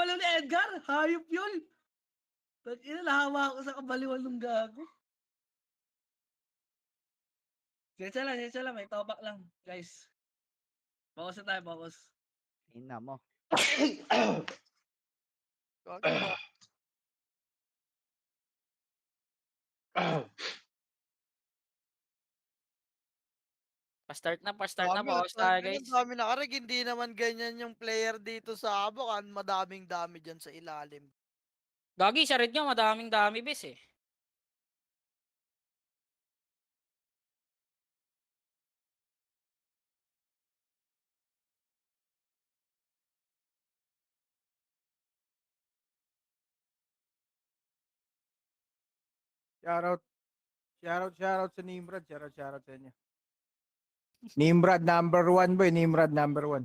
kabaliw ni Edgar. Hayop yun. Tag-ina, nahawa ako sa kabaliwan ng gago. Sensya lang. May topak lang, guys. Focus na tayo, focus. Ina mo. Gagi ba? Pa-start na, Dami, bawas tayo ang guys. dami nakarig. Hindi naman ganyan yung player dito sa Abokan. Madaming dami dyan sa ilalim. Gagi, sa red nyo, madaming dami bes eh. Shoutout sa Nimrod. Shoutout sa inyo. Nimrod number 1 boy. Nimrod number 1.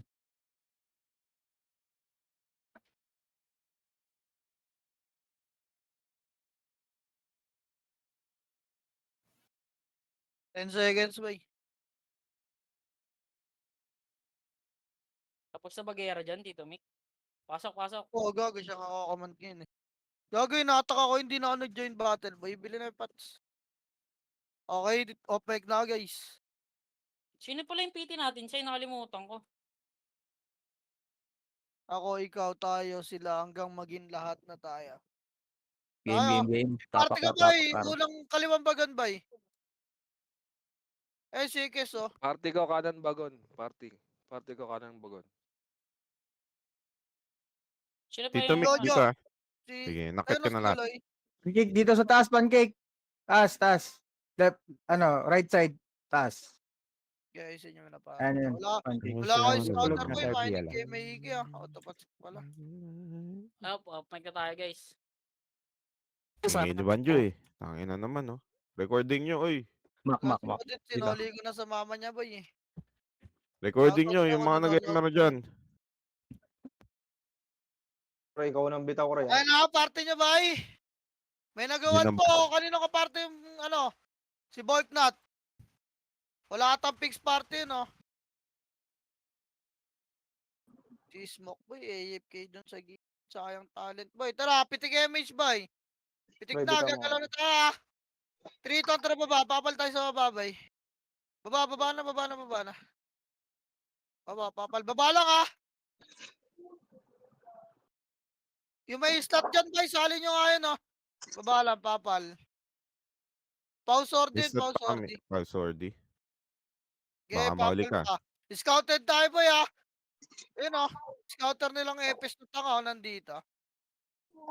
Ten seconds, boy. Tapos na bagera dyan, Tito Mick. Pasok. Oo, gago siya kakakamand ngayon eh. Gago, inatak ako, hindi na ako nag-join battle, boy. Bili na yung pats. Okay, off mic na, guys. Sino pala yung PT natin? Siya yung nakalimutan ko. Ako, ikaw, tayo, sila, hanggang maging lahat na tayo. Game. Party ka, boy. Unang kaliwang bagan, boy. Eh, si Kes, oh. Party ko kanan bagon. Party ko kanan bagon. Sino pa Tito yung... Mick Jojo. dito ah. Si... Sige, nakit ka Ayun, na lahat. tuloy. Pancake dito sa taas, pancake. Taas. Left, right side. Taas. Guys, inyo na pa. Ano yun? Wala. Pancake. Wala ako Tulog scouter, na boy. tayo, Mainig Biala. kayo, maigi, ah. Autopats pala. Off mic na tayo guys. Hindi ni Banjo eh. Tangin na naman oh. Recording nyo, oy. Mak. Ako din, sinoli ko na sa mama niya, boy, eh. Recording Shoutout nyo, sa yung mga mga nanonood. nag-gamer dyan. Pre, ikaw nang bitaw, Pre. Ay, na, party niya, boy. May nagawan Yun ang- po. Kanino ka party yung, ano, si Boltnut. Wala atang fixed party, no? Si Smoke, boy, AFK dun sa sayang talent, boy. Tara, pitik MH, boy. Pitik Boy, na, bitaw mo. gagalaw na tayo, ha. 3 kontra baba, papal tayo sa baba, boy. Baba na. Papal. Baba lang, ha. Yung may slot dyan, boy, sali nyo nga yun, oh. Baba lang, papal. Pause order, Reset pause pa kami. order. Oh, sorry. Okay, Baka mahuli papal ka. pa. Scouted tayo, boy, ha. Yun, oh. Scouter nilang Epes na tanga, oh, nandito.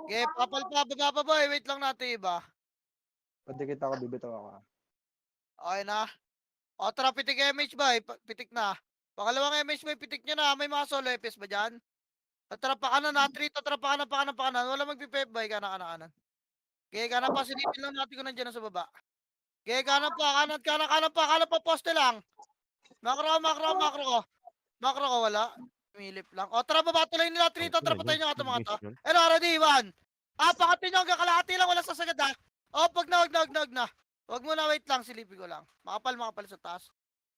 Okay, papal pa, baba pa, boy. Wait lang natin, iba. Padikit ako, bibitaw ako. Okay na. O, tara, pitik MH, boy. Pitik na. Pangalawang MH, boy, pitik nyo na. May mga solo Epes ba dyan? Tara pa kanan, na. 3, tara pa kanan. Wala magpipep, boy. Kanan. Okay, kanan pa. Silipin lang natin kung nandiyan na sa baba. Okay, kanan pa. Poste lang. Makro ko, wala. Milip lang. O, tara, baba tuloy nila. 3, tara pa tayo nyo nga mga to. Ano, ready, 1. Pakati nyo hanggang kalahati lang. Wala sasagad, ha. O, wag na. Wag mo na, wait lang. Silipin ko lang. Makapal sa taas.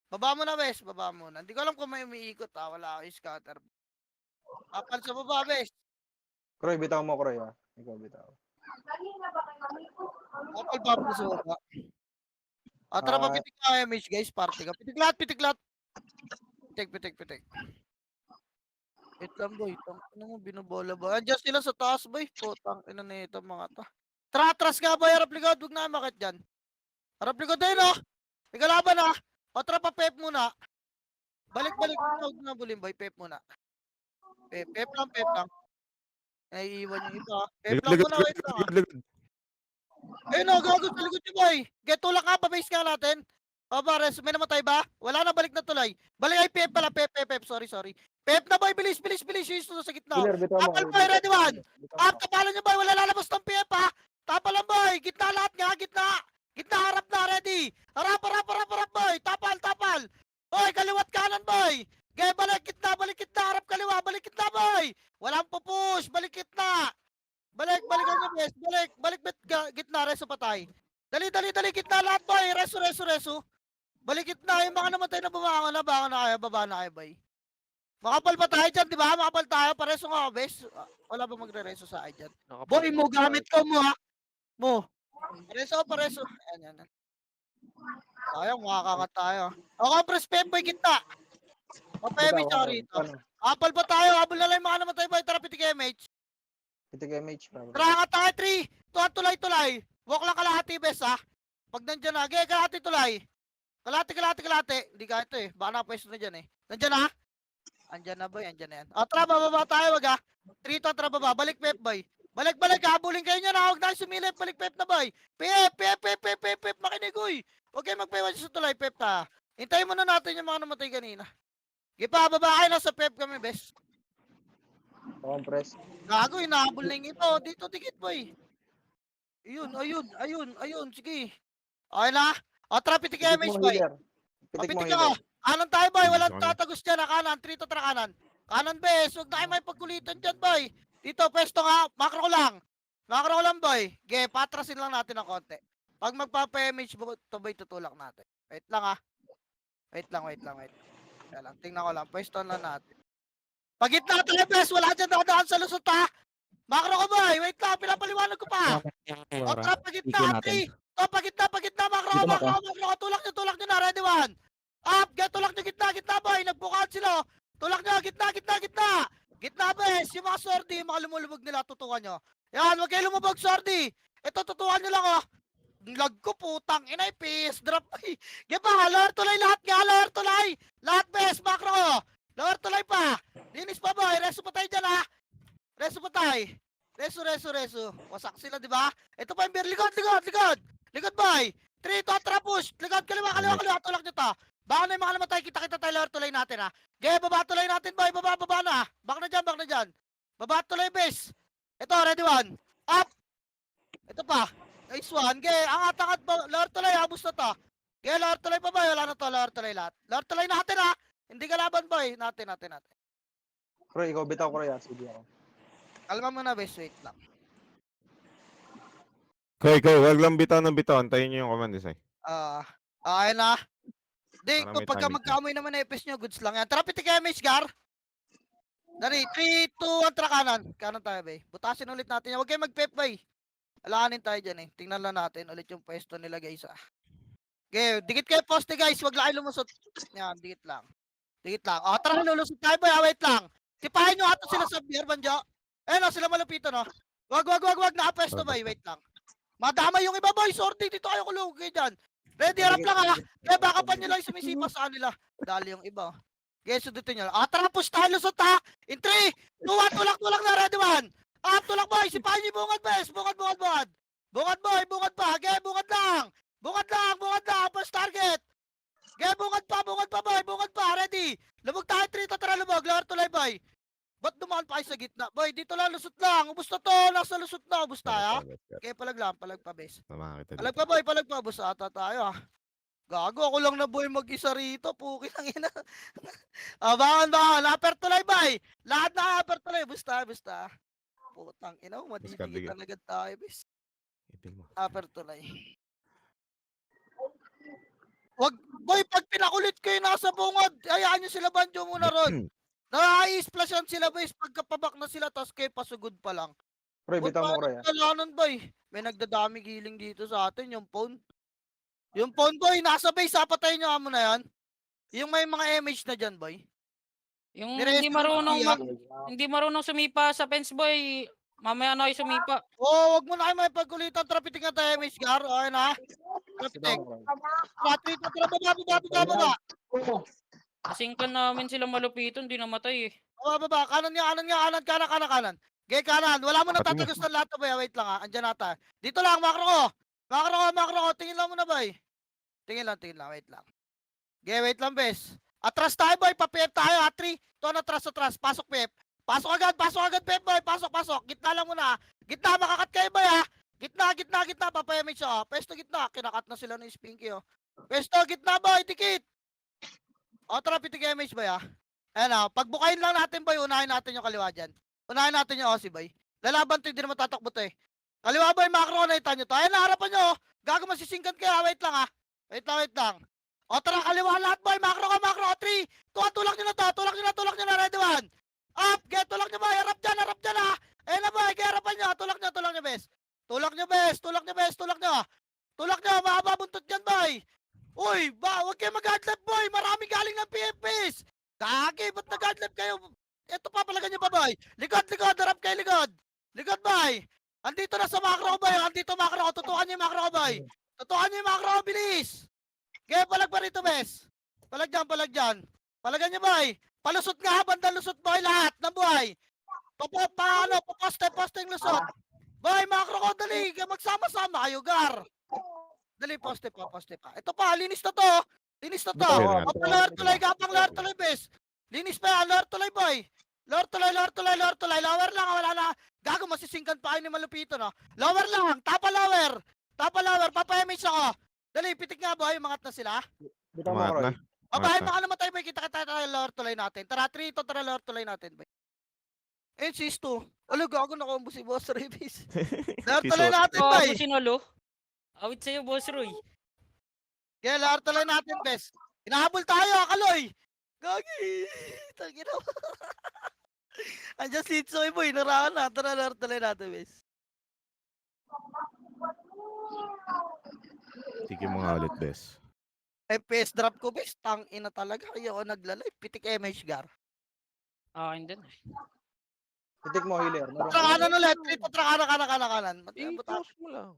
Baba mo na, Wes. Baba mo na. Hindi ko alam kung may umiikot, ha. Wala ako scatter. Kapal sa baba, Wes. Kroy, bitaw mo, Kroy, ha. Ikaw bitaw. Kapal sa baba. Tara, papitik na MH, guys. Party ka. Pitik lahat. Pitik. Wait lang, boy. Ano mo, binobola ba? Andiyan sila sa taas, boy. Putang ina nito mga to. Tara, atras nga, boy. Harap likod. Huwag na makit dyan. Harap likod din, oh. May kalaban, ah. O, tara pa, pep muna. Balik. Huwag na bulim, boy. Pep muna. Pep lang. Naiiwan yung iba. Pep lang muna, wait lang, ah. Ayun, oh, gago sa likod niyo, boy. Get tulak ka, pa-base nga natin. O, Bares, may namatay ba? Wala na, balik na tulay. Balik ay pep pala, pep. Sorry. Pep na, boy, bilis. Yung susunod sa gitna. Killer, bitaw mo. Kapal, boy, ready, 1. Bitaw mo. Kapalan niyo, boy, wala lalabas ng pep, ha. Tapal lang, boy. Gitna lahat nga, gitna. Gitna, harap na, ready. Harap, boy. Tapal. Boy, kaliwat kanan, boy. Gaya, balik kitna, harap kaliwa, balik kitna, boy. Walang pupush, balik kitna. Balik niyo, bes. Balik, gitna, reso patay. Dali, gitna lahat, boy. Reso. Balik gitna, yung mga namatay na bumangon na, baka na kayo, baba na kayo, boy. Makapal pa tayo dyan, di ba? Makapal tayo. Pareso nga, bes. Wala ba magre-reso sa akin dyan? Boy, mo, gamit ko mo, ha? Mo. Pareso, pareso. Ayan, yan. Sayang, makakakat tayo. O, press Pep, boy, kita. O, Pemage ako rito. Ano? Apal pa tayo. Habol na lang yung mga namatay, boy. Tara, pitik MH. Pitik MH, bro. Tara nga tayo, 3. Tulay-tulay. Walk lang kalahati, bes, ha? Pag nandyan na, kalahati tulay. Kalahati. Hindi ka ito, eh. Baka napwesto na dyan, eh. Nandyan na? Andyan na, boy. Andyan na yan. O, tara, bababa tayo, wag, ha? 3 to, tara, baba. Balik, Pep, boy. Balik, habulin kayo niya na. Huwag na sumilip. Balik, Pep na, boy. Pep, makinig, uy. Huwag kayo magpewan sa tulay, Pep, ta. Hintayin muna natin yung mga namatay kanina. Gipa, baba kayo na sa Pep kami, bes. Compress. Gago, hinahabol na yung ito. Dito, dikit, boy. Ayun. Sige. Okay na? O, tara, pitik Pitik MH, mo boy. healer. O, Pitik mo pitik healer. ako. Kanan tayo, boy. Walang Kanan. tatagos dyan, ha? Kanan. 3 to, tara, kanan. Kanan, bes. Huwag na kayo may pagkulitan dyan, boy. Dito, pwesto nga. Makro ko lang, boy. Ge, patrasin lang natin ng konti. Pag magpapa-MH, to, boy, tutulak natin. Wait lang, ha? Wait lang. Kaya lang, tingnan ko lang. Pwesto lang natin. Pag gitna tayo, bes. Wala dyan nakadaan sa lusot, ha? Makro ko, boy. Wait lang, pinapaliwanag ko pa. O, tara, pag gitna, 3. O, pag gitna, makro ko. Tulak nyo na, ready, 1. Up, tulak nyo, gitna, boy. Nagbukaan sila. Tulak nyo, gitna. Gitna, bes. Yung mga sordi, yung mga lumulubog nila, tutukan nyo. Yan, wag kayo lumubog, sordi. Ito, tutukan nyo lang, oh. Lag ko, putang inay, PS drop. Gipa, lower tulay lahat nga, lower tulay. Lahat, bes, makro. Lower tulay pa. Linis pa, boy. Reso pa tayo dyan, ha. Reso pa tayo. Reso. Wasak sila, di ba? Ito pa yung beer. Likod, boy. 3, 2, tara, push. Likod, kaliwa. Tulak nyo to. Baka na yung mga namatay. Kita tayo, lower tulay natin, ha. Gaya, baba tulay natin, boy. Baba na. Bak na dyan. Baba tulay, bes. Ito, ready, 1. Up. Ito pa. Nice one. Gaya, angat. Lower tulay, habos na to. Gaya, lower tulay pa, boy. Wala na to, lower tulay lahat. Lower tulay natin, ha. Hindi kalaban, boy. Natin. Kroy, ikaw bitaw, Kroy, ha? Sige ako. Kalma mo na, bes. Wait lang. Koy, wag lang bitaw ng bitaw. Antayin nyo yung command design. Okay na. Di, Para kung may pagka timing magkaamoy naman na EPS nyo, goods lang yan. Tara, pitik MH, Gar. Dari, 3, 2, 1, tara kanan. Kanan tayo, bay. Butasin ulit natin yan. Huwag kayo mag-pep, bay. Alakanin tayo dyan, eh. Tingnan lang natin ulit yung pwesto nila, guys, ah. Okay, dikit kayo poste, guys. Huwag lang kayo lumusot. Yan, dikit lang. O, tara, lulusot tayo, bay. Wait lang. Sipahin nyo ato sila sa beer, Banjo. Ayun, sila malupito, no? Wag. Nakapwesto, bay. Wait lang. Madama yung iba, boy. Sorting, dito kayo kulong. Okay, dyan. Ready, harap lang, ha? Kaya baka pa nyo lang sumisipa sa kanila. Dali yung iba. Okay, so dito nyo. Tara, push tayo, lusot, ha? In 3, 2, 1, tulak na. Ready, 1. Tulak, boy. Sipahin nyo bungad, bes. Bungad. Bungad, boy. Bungad pa. Okay, bungad lang. First target. Okay, bungad pa, boy. Bungad pa. Ready. Lubog tayo, 3 to, tara, lubog. Lower tulay, boy. Ba't dumaan pa kayo sa gitna? Boy, dito lang, lusot lang. Ubus na to. Nasa lusot na. Ubus tayo, ha? Okay, palag pa, bes. Palag pa, boy. Ubus ata tayo, ha? Gago, ako lang na, boy, mag-isa rito. Puki lang ina. Bangan. Upper tulay, boy. Lahat na upper tulay. Busta. Putang ina, madidikitan agad tayo, bes. Upper tulay. Wag, boy, pag pinakulit kayo nasa bungad, hayaan nyo sila Banjo muna ron. Nai-splashan sila, boys. Pagkapabak na sila, tas kayo pasugod pa lang. Kroy, bitaw mo, Kroy, ha? Kalanan, boy. May nagdadami giling dito sa atin, yung phone. Yung phone, boy, nasa base. Patayin nyo mo na yan. Yung may mga image na dyan, boy. Yung Niresto hindi marunong sumipa sa fence, boy. Mamaya na kayo sumipa. Oo, wag mo na kayo may pagkulitan. Trapiting na tayo, image, Gar. Okay na. Trapiting. Baba. Kasingkan namin sila malupito, hindi namatay eh. Baba. Kanan. Gay kanan. Wala mo na tatagos ng lahat, boy. Wait lang, ha. Andyan nata. Dito lang, makro ko. Tingin lang muna, boy. Tingin lang. Wait lang. Gay, wait lang, bes. Atras tayo, boy. Pa-pep tayo, ha. 3. To na atras. Pasok, pep. Pasok agad, pep, boy. Pasok. Gitna lang muna. Gitna, makakat kayo, boy, ha. Gitna. Papayamit siya, ha. Pesto, gitna. Kinakat na sila ng Spinky, oh. Pesto, gitna, boy. Dikit. O, tara, pitik image, boy, ha. Ayan, ha. Pagbukayin lang natin, boy. Unahin natin yung kaliwa dyan. Unahin natin yung Aussie, boy. Lalaban to, hindi naman tatakbo to, eh. Kaliwa, boy, makro, nakita nyo to. Ayan, harapan nyo, oh. Gago, masisingkan kayo, ha. Wait lang, ha. Wait lang. O tara, kaliwa lahat boy. Macro ka, macro. 3, 2, tulak nyo na to. Tulak nyo na. Ready 1. Up, get, tulak nyo boy. Harap dyan ha. Ayan na boy, kaya harapan nyo. Tulak nyo, bes. Tulak nyo, mahaba buntot dyan boy. Uy, huwag kayo mag-hard left boy. Maraming galing ng PFPs. Kagi, ba't nag-hard left kayo? Ito pa, palagan nyo pa boy. Likod, harap kayo likod. Likod boy. Andito na sa macro ko boy. Andito macro ko. Tutukan nyo yung macro ko boy. Tutukan nyo yung macro ko, bilis. Kaya palag pa rito, bes. Palag dyan. Palagan nyo boy. Palusot nga, bandang lusot boy lahat ng buhay. Poste yung lusot. Boy, macro ko, dali. Magsama-sama kayo, gar. Dali, poste pa. Ito pa, linis na to. Lower tuloy, bes. Linis pa yan, lower tuloy, boy. Lower tuloy. Lower lang, wala na. Gago, masisingkan pa kayo ni Malupito, no? Lower lang, tapa lower. Papa-image ako. Dali, pitik nga, boy. Mangat na sila. Bitaw mo, Tumaat Roy. na. Babae, Mata. baka namatay, boy. Kita lower tuloy natin. Tara, 3, tara, lower tuloy natin, boy. Eh, sis 2. Alo, gago, nakombo si Boss Revis. Lower tuloy natin, Oh, boy. sinolo. Awit sa'yo, Boss Roy. Kaya lower tuloy natin, bes. Hinahabol tayo, Kaloy. Gagi. Tangina mo. Andiyan si Itsoy, boy. Naraan na. Tara, lower tuloy natin, bes. Sige mo nga ulit, bes. FPS drop ko, bes. Tangina talaga. Ayaw naglalay. Pitik MH, gar. Akin din. Titik mo, healer. Meron Tara ka. kanan ulit. Trito, tara kanan. I-close mo lang.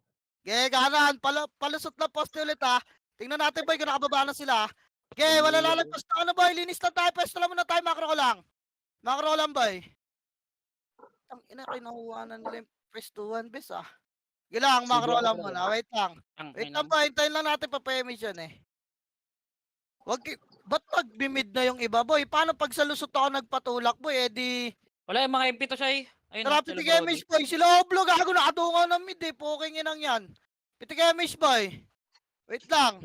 Ge, kanan. Palusot na poste ulit, ha. Tingnan natin, boy, kung nakababa na sila. Ge, wala lalagpas na ano, boy. Linis na tayo. Pwesto lang muna tayo. Macro ko lang, boy. Tangina, kayo nakuha na nila yung pwestuhan, bes, ah. Sige lang, macro Sige, lang macro muna. Wait lang. Wait lang, boy. Hintayin lang natin pa-PMH yan, eh. Ba't nagbimid na yung iba, boy? Paano pag sa lusot ako nagpatulak, boy? Eh di... Wala yung mga MP to siya eh. Ayun, Tara, sila pitik Brody. MH, boy. Sila Oblo, gago, nakatungaw ng mid, eh. Puking inang yan. Pitik MH, boy. Wait lang.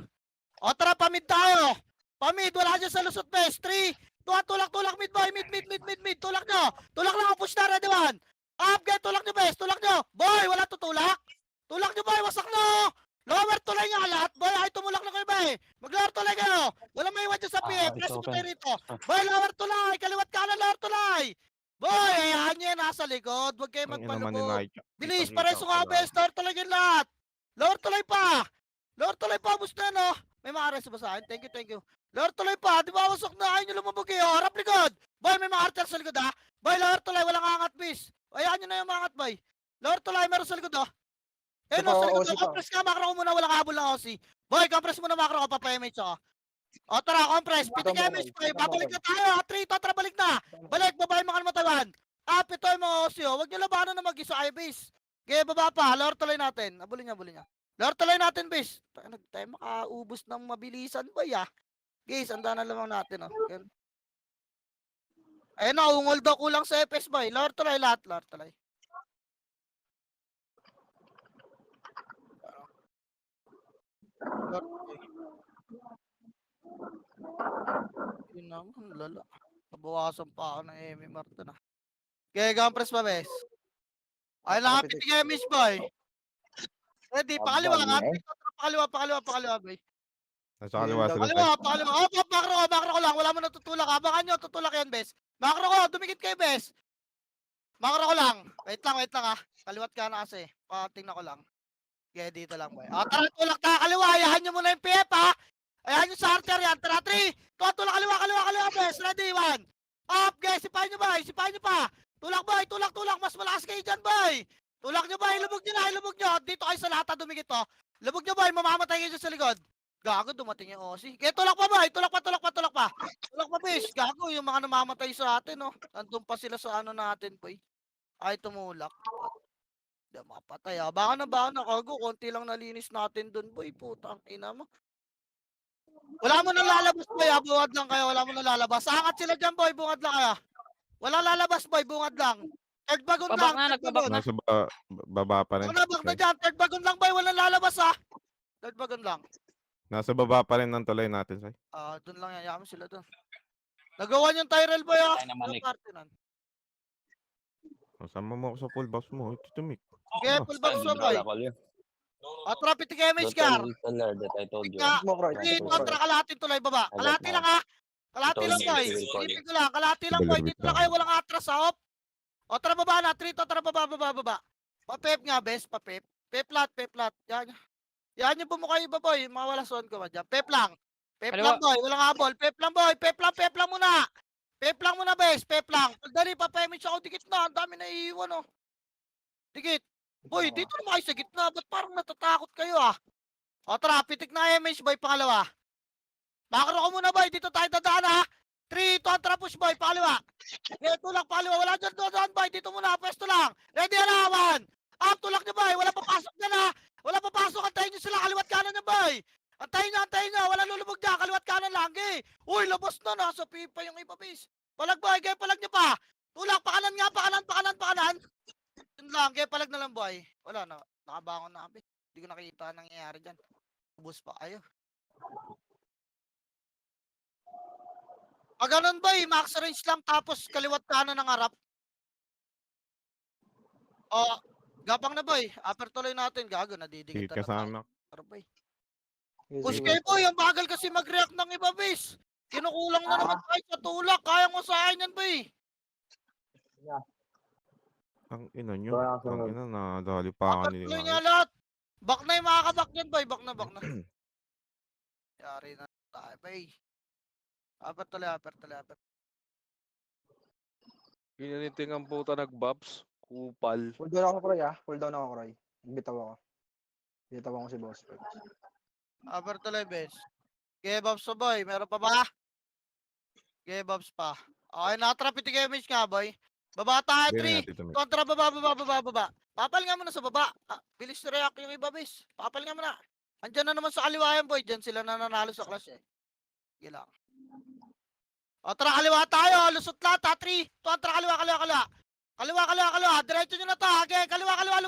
O, tara, pamid tayo. Pamid, wala dyan sa lusot, bes. 3, 2, tulak, mid, boy. Mid. Tulak nyo. Tulak lang, push na, ready 1. Up, get, tulak nyo, bes. Tulak nyo. Boy, wala tutulak. Tulak nyo, boy. Wasak no. Lower tuloy nga lahat, boy. Ay, tumulak na kayo, boy. Mag-lower tuloy kayo. Wala may iwan dyan sa PF. Press mo tayo rito. Boy, lower tuloy. Kaliwat kanan, lower tuloy. Boy, ayahan nyo yan, nasa likod. Huwag kayo Ang ina naman ni magpalubog. Nike. Bilis, Ipakita pareso ko nga, lang. bes. Lower tuloy yung lahat. Lower tuloy pa. Bus na, no? May mga arresto ba sa akin? Thank you. Lower tuloy pa. Di ba wasok na? Ayaw nyo lumabog kayo. Harap likod. Boy, may mga arter sa likod, ha? Boy, lower tuloy. Walang angat, bis. Ayahan nyo na yung mga angat, boy. Lower tuloy, meron sa likod, ha? Eh, Ito no, pa, sa likod. OC pa. Compress ka, macro ko muna. Walang habol ng OC. Boy, compress muna, macro ko. Papa-MH ako. O, tara, compress. Pitik Tama, MH, boy. Roy. Tama, Babalik Roy. na tayo. 3, tara, balik na. Balik, babae mga matawan. Ito yung mga OC, oh. Huwag nyo labanan na mag-isa kayo, base. Kaya baba pa, lower tuloy natin. Abulin niya. Lower tuloy natin, base. Tayo makaubos ng mabilisan, boy, ah. Guys, anda na lamang natin, oh. Yan. Ayun na, ungol daw kulang sa FPS, boy. Lower tuloy lahat, lower tuloy. Lower tuloy. Yun naman, lala. Nabawasan pa ako ng MMR to na. Kaya gampres pa, bes. Ay, lapit ni Gemish, boy. Ready, pakaliwa ka. Pakaliwa, boy. Nasa kaliwa sila. Pakaliwa. Oh, macro ko lang. Wala mo natutulak. Abangan nyo, tutulak yan, bes. Macro ko, dumikit kayo, bes. Macro ko lang. Wait lang, ah. Kaliwat ka na kasi. Patingnan ko lang. Kaya dito lang, boy. Tara, tulak ta. Kaliwa. Ayahan nyo muna yung PF, ha. Ayahan nyo sa arter yan. Tara, 3. Tulak, kaliwa, bes. Ready, 1. Up, guys. Sipahin nyo, boy. Tulak, boy. Tulak. Mas malakas kayo dyan, boy. Tulak nyo, boy. Lubog nyo. Dito kayo sa lahat, dumikit, oh. Lubog nyo, boy. Mamamatay kayo dyan sa likod. Gago, dumating yung OC. Kaya tulak pa, boy. Tulak pa. Tulak pa, bis. Gago, yung mga namamatay sa atin, oh. Nandun pa sila sa ano natin, boy. Ay, tumulak. Hindi makapatay, ah. Baka na, Gago. Konti lang nalinis natin dun, boy. Putang ina mo. Wala mo nang lalabas, boy. Bungad lang kayo. Wala mo nang lalabas. Angat sila dyan, boy. Bungad lang kayo. Wala lalabas, boy. Bungad lang. Third bagon Babak lang. na, nagbabak na. Nasa baba pa rin. Nabak na dyan. Third bagon lang, boy. Walang lalabas, ha. Third bagon lang. Nasa baba pa rin ng tulay natin, Sai. Doon lang yan. Yaman sila doon. Nagawa yung Tyrell, boy, ha. Ay, naman, Yung Nick. party nun. Sama mo ako sa full box mo. Ito tumik. Okay, full box mo, boy. Atra, pitik MH ka. Pitik nga. Pitik mo, Croy. Three, Pitik two, mo, atra, Croy. kalahating tulay, baba. Kalahati lang ha. Kalahati lang, boy. Isipin ko lang, kalahati lang, boy. Dito lang kayo, walang atras sa op. O, tara baba na. 3, to, tara baba. Pa-pep nga, best, pa-pep. Peplat. Yan. Yan yung bumukha iba, boy. Mawala son ko, madyan. Pep lang, Kaliwa. boy. Walang habol. Pep lang, boy. Pep lang muna. Pep lang muna, best. Pep lang. Pagdali, pa-pemage ako. Dikit na. Ang dami na iiwan, oh. Dikit. Boy, dito naman kayo sa gitna. Ba't parang natatakot kayo, ah? O, tara. Pitik na MH, boy. Pangalawa. Makro ko muna, boy. Dito tayo dadaan, ha. 3, 2, atra, push, boy. Pangalawa. Ito lang, pangalawa. Wala dyan, doon, boy. Dito muna. Pwesto lang. Ready, alawan. Up, tulak niyo, boy. Wala papasok dyan, ha. Wala papasok. Antayin niyo sila. Kaliwat kanan niyo, boy. Antayin niyo. Wala lulubog dyan. Kaliwat kanan lang, eh. Uy, labas na. Nasa pipa yung ipabis. Palag, boy. Gaya, palag niyo pa. Tulak. Pakanan nga. Pakanan. Yun lang. Gaya, palag na lang, boy. Wala na. Nakabangon na kami. Hindi ko nakita ang nangyayari dyan. Ubus pa kayo. Pag ganun, boy. Max range lang. Tapos kaliwat kanan ng harap. O, gapang na, boy. Upper tuloy natin. Gago, nadidikit Higit na tayo. kasama. Harap, boy. Sige, Push sige. kayo, boy. Ang bagal kasi mag-react ng iba, bis. Kinukulang na naman tayo sa tulak. Kaya mo sa akin yan, boy. Ang ina nyo. Wala ka Ang sunod. ina, nadali pa Upper ka tuloy nila. niya lahat. Back na yung makakabak yan, boy. Back na. Yari na tayo, boy. Upper tuloy. Ginaniting ang puta nag-buffs. Kupal. Pull down ako, Croy, ah. Pull down ako, Croy. Bitaw ako. Bitaw ako si Boss. Upper tuloy, bes. Give ups pa, boy. Meron pa ba? Give ups pa. Okay, nakatrapit yung image nga, boy. Baba tayo, 3. Kontra, baba. Papal nga muna sa baba. Bilis react yung iba, bes. Papal nga muna. Andyan na naman sa kaliwa yan, boy. Diyan sila nananalo sa clash, eh. Sige lang. O, tara, kaliwa tayo. Lusot lahat, ha. 3. Kontra, kaliwa. Kaliwa. Diretso nyo na to. Okay, kaliwa.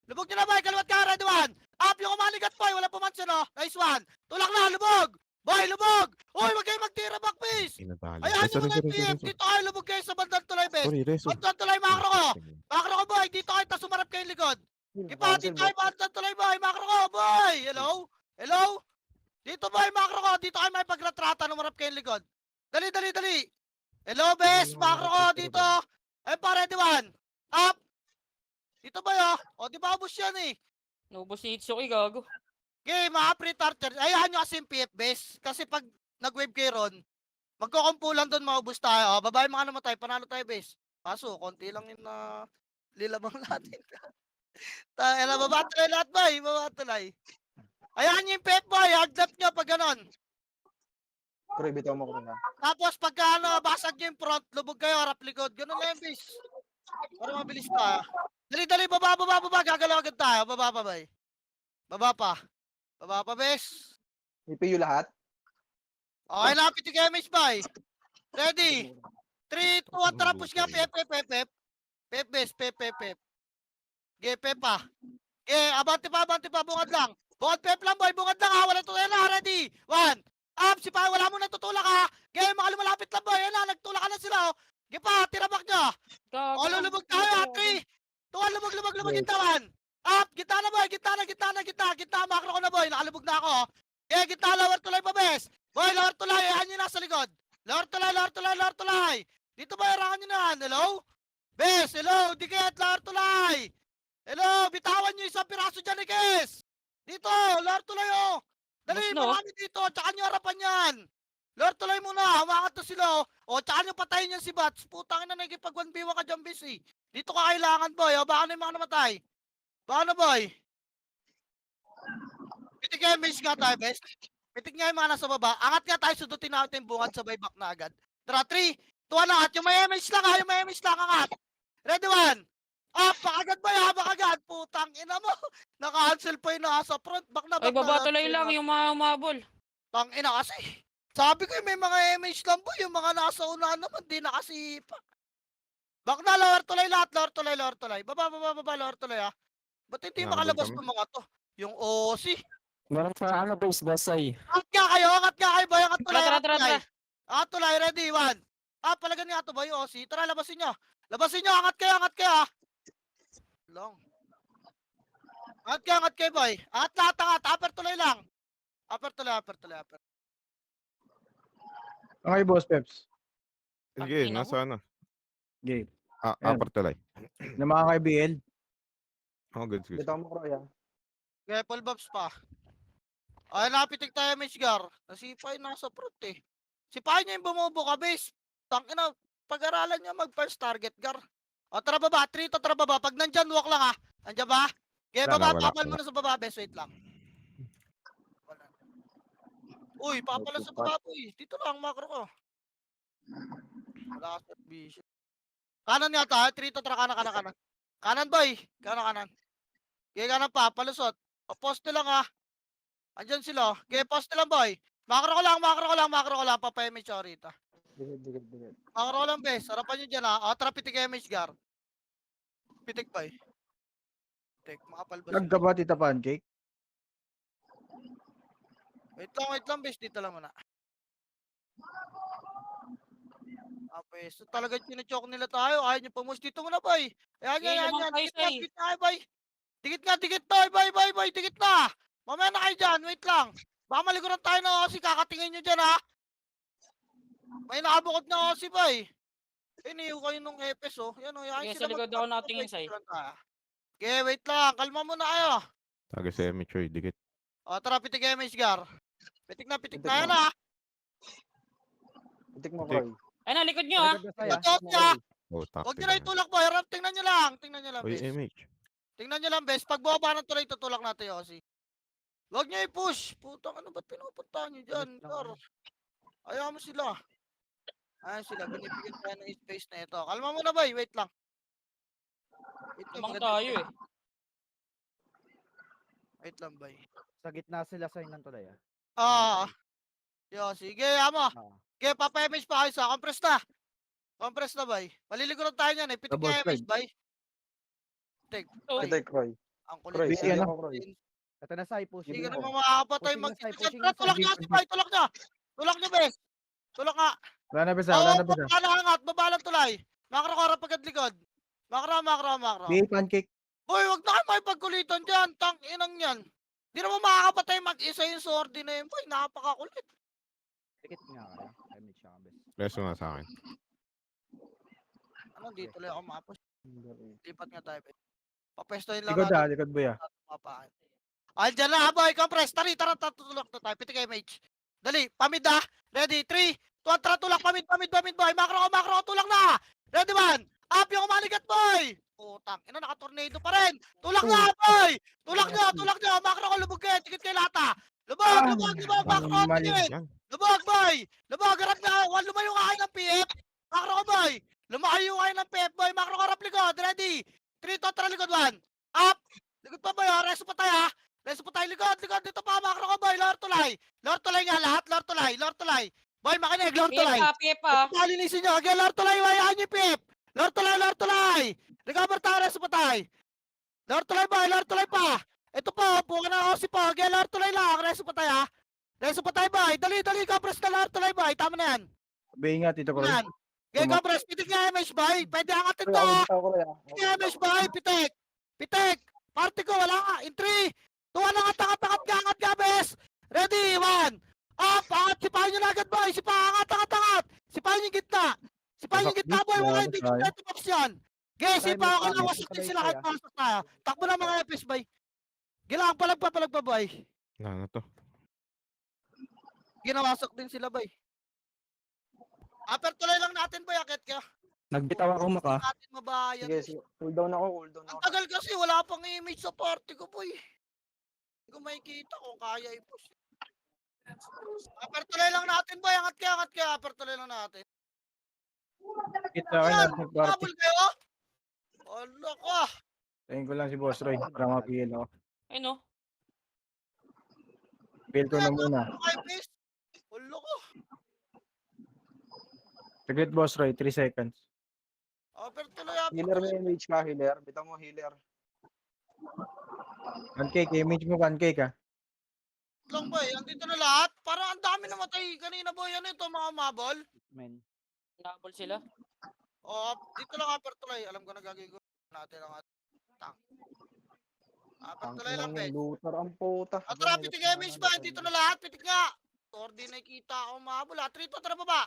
Lubog nyo na, boy. Kaliwat ka, ready one. Up yung umaligat, boy. Wala pumansin, oh. Nice one. Tulak na, lubog. Boy, lubog. Uy, wag kayo magtira, back, please. Inadali. Ayan nyo muna yung PM. Dito kayo, lubog kayo sa bandang tulay, bes. Sorry, Reso. Bandang tulay, makro ko. Makro ko, boy. Dito kayo, tas sumarap kayo likod. Ipa, dito kayo, bandang tulay, boy. Makro ko, boy. Hello? Dito, boy, makro ko. Dito kayo may pagratrata, numarap kayo likod. Dali. Hello, bes. Makro ko, dito. Ay, pa, ready one. Up. Dito ba yun? O, di ba abos yan, eh. Naubos ni Itsuki, gago. Okay, mga pre-tartar. Ayahan nyo kasi yung PF base. Kasi pag nag-wave kayo ron, magkukumpulan doon, maubos tayo. O, babae mga naman tayo, panalo tayo base. Kaso, konti lang yung lilabang natin. Baba tulay lahat, boy. Baba tulay. Ayahan nyo yung PF, boy. Hagdap nyo pag ganon. Croy, bitaw mo ko na. Tapos pagka basag nyo yung front, lubog kayo, harap likod. Ganon lang yung base. Para mabilis tayo. Dali, baba. Gagalaw agad tayo. Baba pa, boy. Baba pa, bes. IPU lahat? Okay, lapit yung MH, boy. Ready? 3, 2, tara, push nga, pep. Pep, bes, pep. Okay, pep pa. Okay, abante pa, bungad lang. Pep lang, boy, bungad lang, ha. Wala tutulak na, ready? 1. Up, si pa, wala mo nang tutulak, ha. Okay, mga lumalapit lang, boy. Yan na, nagtulak ka na sila, oh. Okay pa, tirabak nyo. Gago. O, lulubog tayo, ha. 3. 2, lubog, gitawan. Up, gitna na, boy, gitna, makro ko na, boy. Nakalubog na ako, okay, gitna, lower tulay pa, bes. Boy, lower tulay, ayan nyo nasa likod. Lower tulay. Dito ba, irangan nyo na, hello? Bes, hello, dikit, lower tulay. Hello, bitawan nyo isang piraso dyan, Ikes. Dito, lower tulay, oh. Dali, Mas no? marami dito, tsaka nyo harapan yan. Lower tulay muna, hawakan to sila, oh. O, tsaka nyo patayin yan si Bats. Putang ina, nagipag 1v1 ka dyan, bes, eh. Dito ka kailangan, boy, oh. Baka na yung mga namatay. Paano, boy? Pitik nga yung miss nga tayo, bes. Pitik nga yung mga nasa baba. Angat nga tayo, sudutin natin yung bungad, sabay back na agad. Tara, 3, 2, angat. Yung may MH lang, ha? Yung may MH lang, angat. Ready, 1. Agad ba yan? Agad. Putang ina mo. Naka-cancel pa yung nasa front. Back na, Ay, baba tuloy lang yung mga umabol. Tang ina kasi. Sabi ko may mga MH lang po. Yung mga nasa unahan naman, di nakasipa. Back na, lower tulay lahat. Lower tulay. Baba, lower tulay, ha? Ba't hindi Nabol makalabas kami. ng mga to? Yung OC. Meron sa ano base, Basay. Angat nga kayo, boy. Angat tulay, Tara. Angat tulay, ready, 1. Palagan nga to, boy, OC. Tara, labasin nyo. Angat kayo, ha? Long. Angat kayo, boy. Angat lahat, angat. Upper tuloy lang. Upper tuloy, upper tuloy, upper. Okay, boss Peps. Sige, Tangina nasa ano? Game. Ayan. Upper tulay. Na mga kay BL. Oh, good, good. Bitaw mo, Croy, ah. Okay, full buffs pa. Ay, napitik tayo, Mishgar. Nasipay nasa front eh. Sipahin niya yung bumubo ka, base. Tangina, pag-aralan niya mag first target, gar. O, tara baba, Trito, tara baba. Pag nandyan, walk lang ha. Nandyan ba? Okay, Wala, baba, wala, papal wala. muna sa baba, bes. Wait lang. Wala. Uy, papala sa baba, boy. Dito lang, macro ko. Wala ka sa vision. Kanan yata, ha? Trito, tara kanan. Kanan, boy. Kanan. Okay, kanan pa, palusot. O, poste lang ha. Andyan sila. Okay, poste lang, boy. Macro ko lang. Papayamage ako rito. Dikit. Macro ko lang, bes. Harapan nyo dyan, ha. O, tara, pitik image, gar. Pitik, boy. Pitik, makapal ba sila? Nagka ba, Tita Pancake? Wait lang, bes. Dito lang muna. So talaga chine-choke nila tayo. Ayaw nyo pumus. Dito muna, boy. Ayan, Sige, lumang tayo, Say. Dikit na, boy. Dikit na, boy. Dikit na. Mamaya na kayo dyan. Wait lang. Baka maliguran tayo na Aussie. Kakatingin nyo dyan, ha. May nakabukod na Aussie, boy. Iniyo kayo nung Epes, oh. Yan, oh. Yan Sige, sa likod ako natingin, Say. Okay, wait lang. Kalma muna kayo. Taga sa Emichoy, dikit. O, tara, pitik kayo, Gar. Pitik na. Pitik Yan, mo. ha. Pitik mo, Pitik. Croy. Ay, na, likod nyo, ha. Likod nyo, Aussie, ha. Oh, Huwag nyo takti na lang. itulak, boy. Tingnan nyo lang, Uy, bes. MH. Tingnan nyo lang, bes. Pag bumaba ng tulay, tutulak natin yung Aussie. Huwag nyo i-push. Putang, ano ba't pinupuntahan nyo dyan? Gar. Ayaw mo sila. Ayan sila, binibigyan tayo ng space na ito. Kalma muna, boy. Wait lang. Lumang tayo, eh. Wait lang, boy. Sa gitna sila sa ng tulay ah. Yo, sige, amo. Ah. Sige, papa-image pa kayo sa. Compress na, boy. Maliliguran tayo niyan, eh. Pitik Double ka image, strike. boy. Pitik. Uy, Pitik, Croy. Ang Croy, kulit. sige, sige ano? mo, Croy. Ito na say, pushing Hindi ka na. naman makakapatay Pushing na, Sai, mag-isip. pushing na, Sai. Tulak niya, si boy. Tulak niya. Tulak niya, bes. Tulak nga. Wala na bisa, Oo, wala na bisa. baba na angat. Baba lang tulay. Makro ko harap agad likod. Makro. BL Pancake. Boy, wag na kayo makipagkulitan dyan. Tang inang yan. Di naman makakapatay mag-isa yung sword na yun. Boy, napakakulit. Dikit nga kayo. Image siya bes. Reso na sa akin. Ano, di tuloy ako mapos. Lipat nga tayo. Papestoyin lang Likod natin. likod boy ah. Mapakan. Andyan na, boy. Compress. Tara, tutulak na tayo. Pitik kay mage. Dali, pamid ha. Ready, 3, 2, tara, tulak. Pamid, boy. Makro ko, tulak na. Ready, man. Up yung umaligat, boy. Putang, ina, naka-tornado pa rin. Tulak na, boy. Tulak nyo. Makro ko, lubog kayo. Tikit kay lata. Lubog. Makro ko, mali. tingin. Yan. Lubog, boy. Lubog, harap na. Lumayo ka kayo ng PF. Makro ko, boy. Lumayo kayo ng PF, boy. Makro ko, harap likod. Ready. 3, 2, tara, likod, 1. Up. Likod pa, boy. Reso pa tayo, ha. Likod. Dito pa, makro ko, boy. Lower tulay nga lahat. Lower tulay. Boy, makinig. Lower tulay. PF pa. Palinisin nyo. Okay, lower tulay. Hayaan nyo, PF. Lower tulay. Recover tayo, reso pa tayo. Lower tulay pa. Ito po, buka na Aussie po. Okay, lower tulay lang. Reso pa tayo, ha. Reso pa tayo, boy. Dali. Compress na lower tulay, boy. Tama na yan. Sabihin nga, Tito Croy. Yan. Okay, Tama. compress. Pitik nga, MH, boy. Pwede angatin Croy, to, ako ha. bitaw, Croy, ah. Pitik nga, MH, boy. Pitik. Party ko, wala nga. In 3, 2, angat ka, bes. Ready, 1. Up, angat. Sipahin nyo na agad, boy. Angat. Sipahin yung gitna. Boy. Wala yung Tayo. dito box yan. Okay, Tayo, sipa ako may lang. paano, Wasak din tuloy sila tayo, kahit pasok tayo. Takbo na mga EPS, boy. Gilang, palag pa, boy. Wala na to. Ginawasak din sila, boy. Upper tuloy lang natin, boy. Akit ka. Nagbitaw ako maka. Natin mabayan. Sige. Cool down ako. Ang tagal kasi, wala pang image sa party ko, boy. Hindi ko makikita kung kaya i-push. Upper tuloy lang natin, boy. Angat ka. Upper tuloy lang natin. Kita kayo Yan, natin party. bubble kayo. Wala ka. Tingin ko lang si Boss Roy para ma-PL ako. Ay, no. PL ko na muna. Okay, please. Wala ka. Saglit Boss Roy, 3 seconds. Upper tuloy. Healer may image ka, healer. Bitaw mo, healer. 1K, image mo 1K ka. Lang, boy. Andito na lahat. Parang ang dami namatay kanina, boy. Ano ito, mga mabol? Men. Nakabol sila. Oh, dito lang upper tuloy. Alam ko na gagawin natin ang Apat Ang tuloy lang, inang guys. yung looter, ang puta. At tara, pitik image ba? Dito na lahat, pitik nga. Ordi nakikita ako mahabol. Trito, tara baba.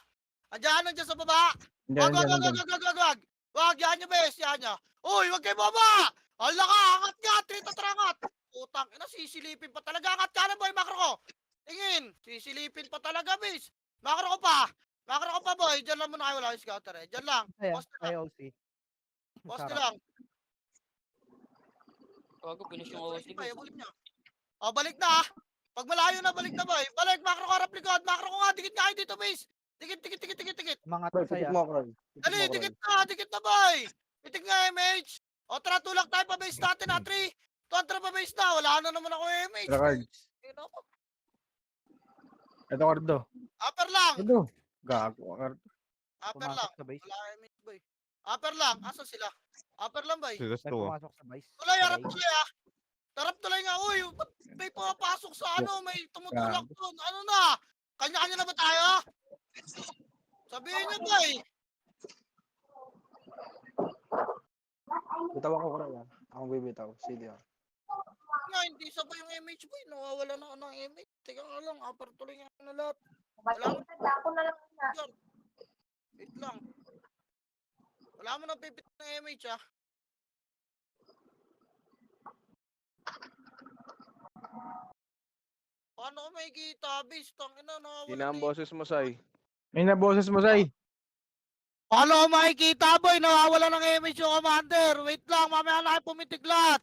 Andiyan sa baba. Diyan, Wag, wag, diyan, wag, diyan. wag, wag, wag, wag. Wag, yan nyo, bes, yan nyo. Uy, wag kayo baba. Hala ka, angat nga, Trito, tara angat. Putang, ina, sisilipin pa talaga. Angat ka na, boy, makro ko. Tingin, sisilipin pa talaga, bes. Makro ko pa. Makro ko pa, boy. Diyan lang muna kayo, wala yung scouter eh. Diyan lang. Ay, Poste lang, IOC. poste Sarap. lang. Gago, finish yung Balik OC, pa, boss. balik niya. Oh, balik na ah. Pag malayo na, balik na boy. Balik, makro ko, rap likod. Makro ko nga, dikit nga kayo dito, base. Dikit. Mga Croy, saya. pitik mo, Croy. Pitik Dali, mo, Croy. dikit na boy. Pitik nga MH. O tara, tulak tayo pa base natin ha, 3. Tuwan pa base na, wala na naman ako MH. Tara, Cards. Ino ko. Ito, Cardo. Upper lang. Ito. Gago. Cardo. Upper lang. Pumasok sa base. Wala MH boy. Upper lang. Asan sila? Upper lang boy. Sila May to ah. pumasok sa base. Tuloy, Sa harap base. tuloy ah. Tarap tuloy nga. Uy, ba't may pumapasok sa ano? May tumutulak doon. Ano na? Kanya-kanya na ba tayo? Sabihin niyo boy. Bitawan ko, Croy. ah. Ako bibitaw. Sige ah. Nga, hindi sabay yung MH boy. Nawawala na ako ng MH. Teka nga lang, upper tuloy nga na lahat. Wala mo. Wait lang. Wala mo nang pipit ng MH ah. Paano ko makikita? Bis, tangina, nawawala Yun na ang na boses mo, Sai. May naboses mo, Sai. Paano ko makikita boy? Nawawala ng MH yung commander. Wait lang, mamaya na kayo pumitik lahat.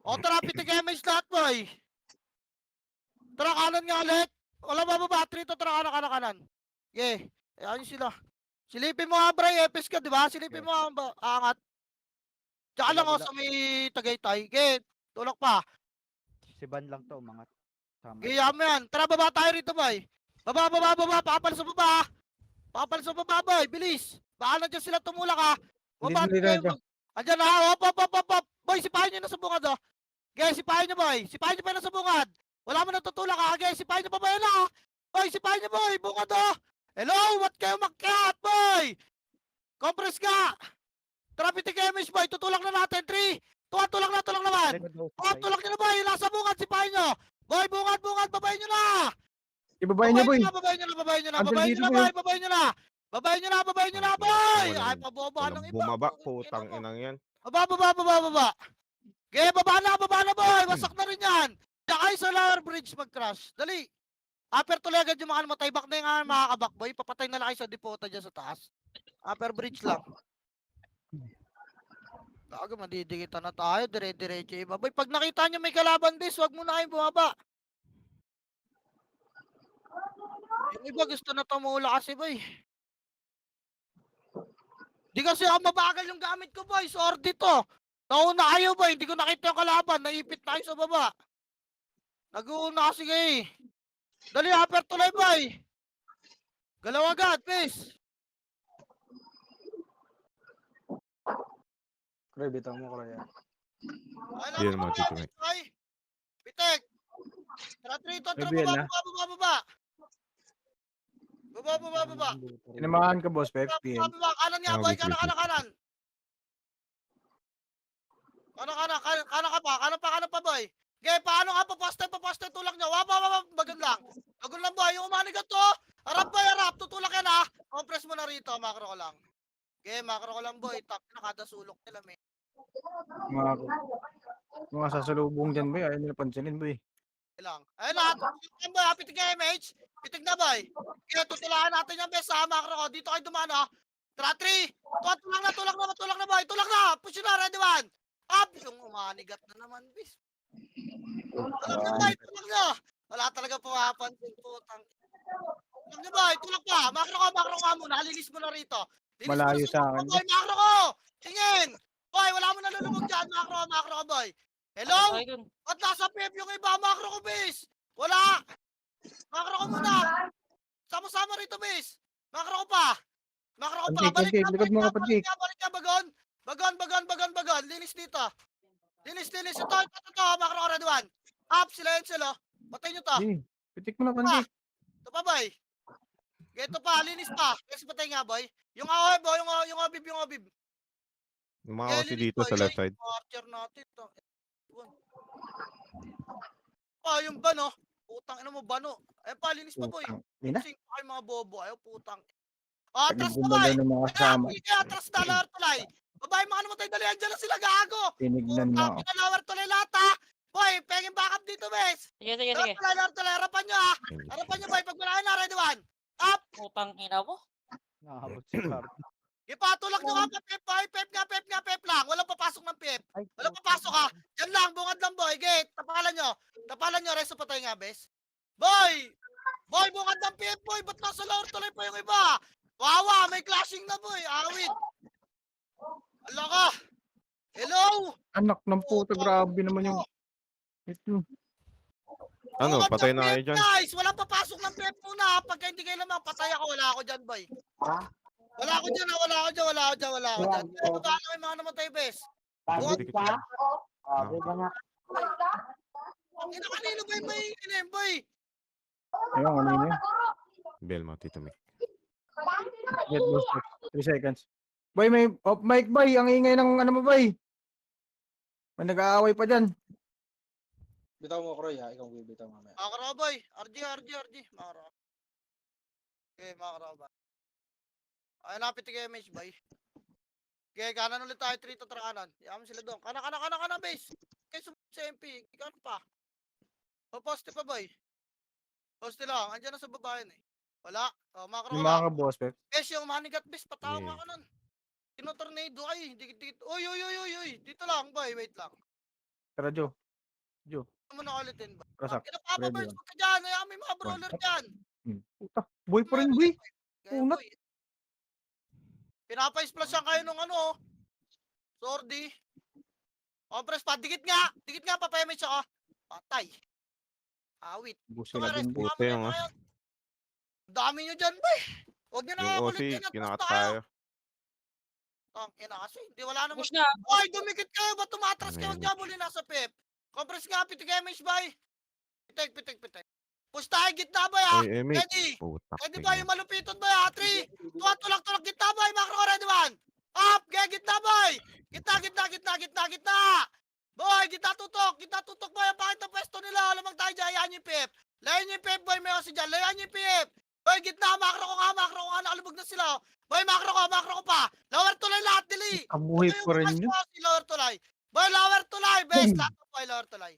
O tara, pitik MH lahat boy. Tara, kanan nga ulit. Wala ba battery to? Tara, kanan. Yeah, ayun sila. Silipin mo nga bray, epis ka, di ba? Silipin mo nga, angat. Tsaka lang ako Wala. sa may Tagaytay. Okay, tulak pa. Si Van lang to, umangat. Tama. Kaya mo yan. Tara, baba tayo rito boy. Baba. Pakapal sa baba. Pakapal sa baba boy, bilis. Baka nandiyan sila tumulak ha. Baba Hindi, tayo. hindi. Andyan na, hop. Boy, sipahin nyo na sa bungad oh. Guys, sipahin nyo boy. Sipahin nyo pa na sa bungad. Wala mo natutulak ha. Guys, sipahin nyo pa ba yun ha. Boy, sipahin nyo boy. Bungad oh. Hello, what kayo makyat boy? Compress ka. Tara, pitik MH boy. Tutulak na natin. 3. Tulak naman. Likod daw sa Oh, base. tulak nyo na boy. Nasa bungad, sipahin nyo. Boy, bungad. Babayin nyo na. Ibabayin niya, boy. Babayin nyo na. Cancel Babayin dito, nyo na, boy. boy. Babayin nyo na, boy. Ay, paboba ng iba. Bumaba, Putang putang ina mo. inang yan. Baba. Okay, baba na, boy. Wasak na rin yan. Tsaka sa lower bridge mag-crash. Dali. Upper tuloy agad yung mga matay back na yung mga kabak, boy. Papatay na lang kayo sa depota dyan sa taas. Upper bridge lang. Tago, madidikitan na tayo. Dire-diretso iba. Boy, pag nakita nyo may kalaban bis, wag muna kayong bumaba. Yung iba gusto na tumula kasi, boy. Di kasi ako mabagal yung gamit ko, boy. Sword dito. Nauna kayo, boy. Hindi ko nakita yung kalaban. Naipit tayo sa baba. Nag-uuna kasi kayo eh. Dali, upper tuloy, boy. Galaw agad, please. Croy, bitaw mo, Croy. ah. Ay, Yan, mga tito, Ay, Pitek. Tara, Trito. Tara, Sabihan na. baba. Baba. Sinamahan ka, boss, pa FPL. Baba. Kanan nga, boy. Wait. Kanan. Kanan ka pa, boy. Okay, paano nga papaste tulak niya? Waba, bagon lang, boy. Yung umanigat to. Harap, boy, harap. Tutulak yan, ha. Compress mo na rito. Makro ko lang. Okay, makro ko lang, boy. Tak na kada sulok nila, may. Mga sasalubong dyan, boy. Ayaw nila pansinin, boy. Lang. Ayun na, tutulak yan, boy. Pitig ka, MH. Pitig na, boy. Okay, tutulakan natin yan, bes, ha. Makro ko. Dito kayo dumaan, ha. Tara, 3. Tulak na, boy. Tulak na. Push na, ready, 1. Up. Yung umanigat na naman, bis. Tulak na. Wala talaga pumapansin, putang. Tulak na, boy. Tulak pa. Makro ko muna. Halilis mo na rito. Linis mo na Malayo sa akin. boy. Makro ko. Tingin. Boy, wala mo na lulubog dyan. Makro ko, boy. Hello? Ay, dun. At nasa pep yung iba. Makro ko, bis. Wala. Makro ko muna. Sama-sama rito, bis. Makro ko pa. Pancake, likod mo ka, pancake. Balik ka, bagon. Bagon. Linis dito. Linis. Ito. Makro ko, red one. Up, silensyo, lo. Patay nyo to. Hey, pitik mo na, pancake. Ito pa, boy. Ito pa, linis pa. Kasi patay nga, boy. Yung AOB, boy. Yung OBIB. Yung mga Kaya kasi linis dito ba, sa left eh, side. mga archer natin. Yung bano. Putang ina mo, bano. Ayun pa, linis pa, boy. Putang ina. Sing pa kayo mga bobo. Ayaw, putang. Atras na, Gumalo boy. ng mga Kaya, kasama. kaya atras na, lower tulay. Babae mga namatay dali. Andiyan na sila, gago. Tinignan na Putang ako. ina, lower tulay lahat, ha. Boy, pengin backup dito, bes. Sige, sige, Lower sige. tulay, lower tulay. Harapan nyo, ha. Harapan nyo, boy. Pag malayan na, ready one. Up. Putang ina mo. Nakahabot si Party. Ipatulak nyo nga pa, pep, boy. Pep nga, pep nga, pep lang. Walang papasok ng pep. Walang papasok, ha. Yan lang, bungad lang, boy. Gate, tapalan nyo. Tapalan nyo, resto patay nga, bes. Boy! Boy, bungad ng pep, boy. Ba't nasa lower tuloy pa yung iba? Wawa, may clashing na, boy. Awit. Ala ka. Hello? Anak ng puta, grabe naman yung... Ito. Ano, Bungad patay ng na kayo pep, dyan? guys. Walang papasok ng pep muna. Pagka hindi kayo lamang, patay ako. Wala ako dyan, boy. Wala ako dyan, ha. Wala ako dyan, wala ako dyan, wala ako dyan. Kaya baba lang yung mga namatay, bes. Bungad Dikit lang. ina kanino ba yung may inem, boy? Ayun, ano yun? Bell mo, Tito Mick. Get lost. 3 seconds. Boy, may off mic, boy. Ang ingay ng ano mo, boy. May nag-aaway pa dyan. Bitaw mo, Kroy, ha? Ikaw bibitaw mamaya. Makakaraw, boy. RG. Makakaraw. Okay, makakaraw ba? Ay, napit kayo, mage, boy. Okay, kanan ulit tayo, 3 to kanan. Yaman sila doon. Kanan, base. Okay, sumunod sa MP. Kanan pa. O, poste pa, boy. Poste lang. Andiyan na sa babae eh. Wala. O, makakaraw Yung lang. mga ka-boss, Pep. Bes, yung manigat, bes. Patawa Yeah. nga ka nun. Tinotornado ay. Dikit. Uy. Dito lang, boy. Wait lang. Tara, Joe. Ano mo na ulitin ba? Rasak. Kinapapa-burst Ready mo ka dyan. Ay, may mga brawler dyan. Puta. Boy pa rin, boy. Kaya, Unat. boy. Pinapa-splash kayo nung ano. Sordi. Compress pa. Dikit nga. Papayamit siya. Patay. Awit. Busi na din, boy. Puta yung Dami nyo dyan, boy. Huwag nyo Yung nakakulit OC, yan. kinakat Atras tayo. tayo. Ang ina kasi. Hindi wala naman. Push na. Hoy, dumikit kayo. Ba't tumatras kayo? Damage. Diaboli nasa pep. Compress nga. Pitik damage, boy. Pitik. Push tayo. Gitna, boy, ha. Ay, Mick. Ready. Puta. Ready, boy. Yung malupiton, boy, ha. 3. Tulak. Gitna, boy. Macro ka, ready, one. Up. Gitna, boy. Gitna. Boy, gitna tutok, boy. Bakit ang pwesto nila? Alamang tayo dyan. Ayan yung pep. Layan yung pep, boy. May kasi dyan. Layan yung pep. Boy, gitna. Macro ko nga. Nakalubog na sila. Boy, macro ko pa. Lower tulay lahat, dili. Abuhay pa rin yun. Lower tulay. Boy, lower tulay. Best. Lahat ng boy, lower tulay.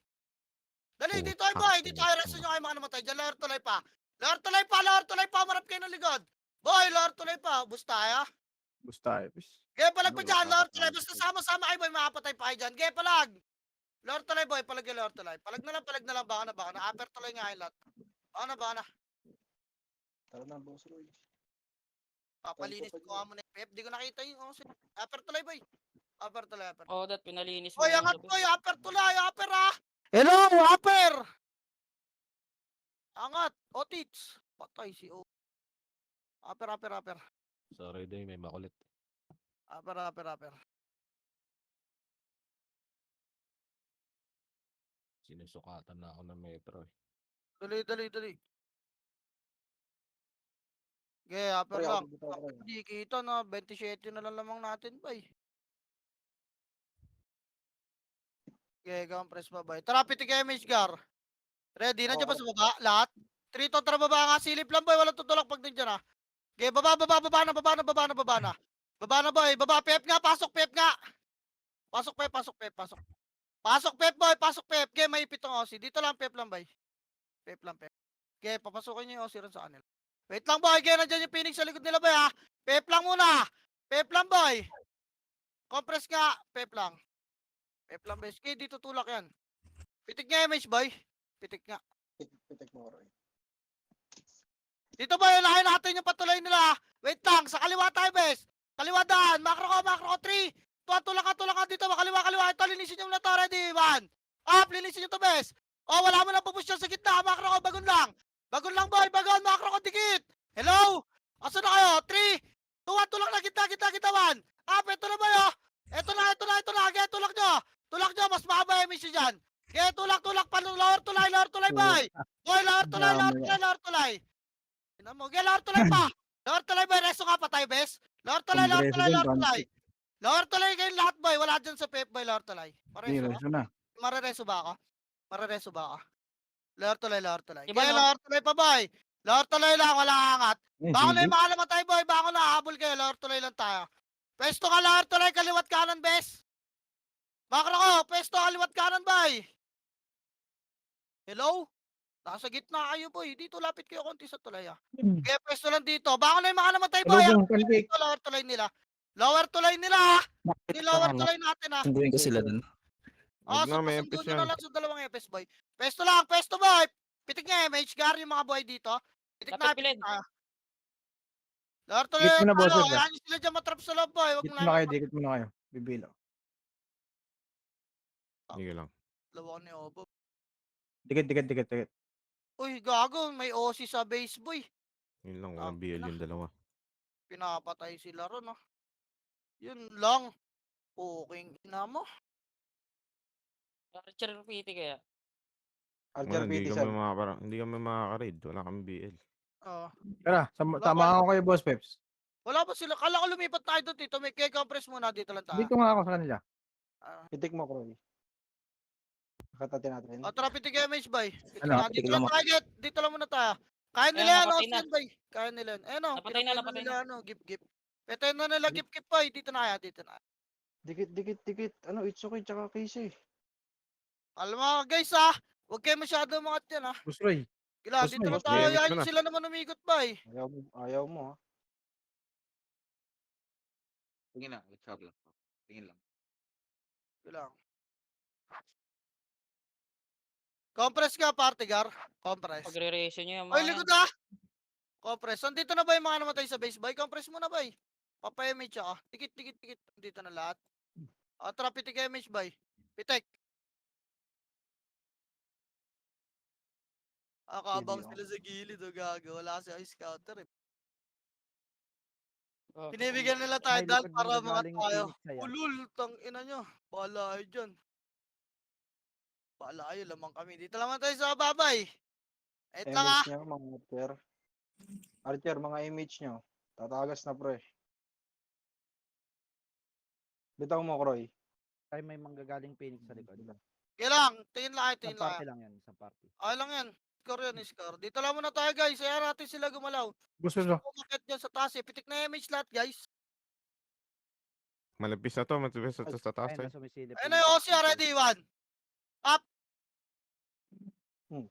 Dali, dito ay, boy. Dito ay, resto nyo kayo mga namatay. Diyan, lower tulay pa. Lower tulay pa. Marap kayo ng likod. Boy, lower tulay pa. Busta, ha? Busta, Epis. Gaya palag pa dyan, lower tulay. Basta sama-sama kayo, boy. Makapatay pa kayo dyan. Gaya palag. Lower tulay, boy. Palag yung lower tulay. Palag na lang. Baka na. Upper tulay nga yung lahat. Baka na. Tara na, boss Roy. Papalinis ko nga muna yung pep. Di ko nakita yung upper tulay, boy. Upper tulay. Oh, that pinalinis mo. Hoy, yung angat gabi. ko, upper tulay, upper, ha? Hello, upper! Angat, otits. Patay si O. Upper. Sorry day, may makulit. Upper. Sinusukatan na ako ng metro eh. Dali. Okay, upper Kroy, lang. ako bitaw, Kroy. Hindi kita na, 27 na lang lamang natin, bay. Okay, press pa, bay. Tara, pitik image, gar. Ready? Nandiyan ba sa baba? Lahat? 3 to, tara baba nga. Silip lang, boy. Walang tutulak pag nandiyan, ha. Okay, baba na. Baba na, boy. Baba, pep nga. Pasok, pep nga. Pasok, boy. Pasok, pep. Okay, may pitong OC. Dito lang, pep lang, boy. Pep. Okay, papasukin niyo yung OC rin sa kanila. Wait lang, boy. Okay, nandiyan yung Phoenix sa likod nila, boy, ha. Pep lang muna. Pep lang, boy. Compress nga. Pep lang, boy. Okay, dito tulak yan. Pitik nga image, boy. Pitik nga. Pitik mo, Kroy. Dito, boy. Unahin natin yung patuloy nila. Wait lang. Sa kaliwa tayo, bes. Kaliwa daan. Macro ko. 3. Tulak ka dito. Kaliwa. Ito, linisin nyo na to. Ready? 1. Up. Linisin nyo to, bes. Oh, wala mo na pupush sa gitna. Macro ko. Bagon lang, boy. Macro ko. Dikit. Hello? Asa na kayo? 3. 2. Tulak na. Gitna. 1. Up. Ito na, boy, oh. Ito na. Okay, tulak nyo. Mas mahaba yung mission dyan. Okay, tulak. Lower tulay, boy. Boy, lower tulay. Tingnan mo. Okay, lower tulay pa. Lower tulay, boy. Resto nga pa tayo, bes. Lower tulay. Lower tulay kayo lahat boy. Wala dyan sa Pep boy, lower tulay. Hindi, Pareso. reso na. Marereso ba ako? Marereso ba ako? Lower tulay, lower tulay. Iba, Kaya no? lower tulay pa boy. Lower tulay lang, wala angat. Eh, Bako na sige. yung mga namatay boy. Bako na, habol kayo. Lower tulay lang tayo. Pesto ka, lower tulay, kaliwat kanan, bes. Makro ko, pesto kaliwat kanan boy. Hello? Nasa gitna kayo boy. Dito lapit kayo konti sa tulay ah. Kaya pesto lang dito. Bako na yung mga namatay boy. Hello, pancake. Dito, lower tulay nila. Lower tulay nila ah. Hindi lower tulay natin ah. Sunduin ko sila dun. Wag na, may Sundo empes nyo yan. na lang sa dalawang EPS boy. Pesto lang, pesto boy. Pitik niya MH, gar yung mga boy dito. Pitik na, Dapat pitik bilid. na. Lower tulay Dikit mo na, talo. boses, ah. Ayan yung sila dyan matrap sa loob boy. Huwag Dikit mo mo na kayo, lang. dikit mo na kayo. Bibilo. Sige lang. Lawa ni Obo. Dikit. Uy, gago. May OC sa base boy. Yun lang, Ah, walang BL yung dalawa. Pinapatay sila ron ah. Yun lang. Puking ina mo. Archer PT kaya. Archer Wala, hindi PT kami sub. hindi kami makaka-raid. Wala kami BL. Ah. Tara, tama ako kayo, Boss Peps. Wala ba sila? Kala ko lumipat tayo doon dito. May kaya compress muna dito lang tayo. Dito nga ako sa kanila. Ah. Pitik mo, Croy. Nakatatin natin. Tara, pitik MH boy. Pitik Ano, na. pitik Dito lang lang tayo, Jet. Dito lang muna tayo. Kaya nila Ayan, yan, napatay na. Austin boy. Kaya nila yan. Ayun o. Napatay na, napatay nila, na. ano, gip. Petayin na nila gip boy. Dito na kaya, dito na. Dikit. Ano, it's okay, tsaka Casey. Alam mo guys ah. Huwag kayo masyado mga dyan ah. Boss Roy. Kila, Boss dito Roy, lang tayo. Boss, Yan mix yung na. sila naman umikot boy. Ayaw mo, ha. Tingin na, what's lang. Tingin lang. Kailang. Compress ka, partigar. Compress. Pagre-ratio nyo yung Oy, mga likod yan. ah. Compress. Nandito na ba yung mga namatay sa base boy? Compress mo na boy. Papa-MH ah. Dikit. Dito na lahat. Tara, pitik MH boy. Pitik. Akabang Sige, sila sa gilid o gago. Wala kasi ice counter eh. Oh. Pinibigyan nila tayo May dal likod para na mga galing tayo. Phoenix sa'yo. Ulul, tang ina nyo. Bahala kayo dyan. Bahala kayo, lamang kami. Dito naman tayo sa babay. Wait lang ah. MH nyo, mga Archer. Archer, mga MH nyo. Tatagas na, pre. Bitaw mo, Croy. Ay, may manggagaling Phoenix sa likod. Kailang, tingin lang kayo, Sa tingin lang party kayo. lang yan, sa party. Okay lang yan. Score yan, score. Dito lang muna tayo guys. Kaya natin sila gumalaw. Boss Roy. Umakit dyan sa taas eh. Pitik na MH lahat guys. Malapis na to, malapis na to sa taas Ayun eh. na sumisilip. Ayun na yung OC already, one.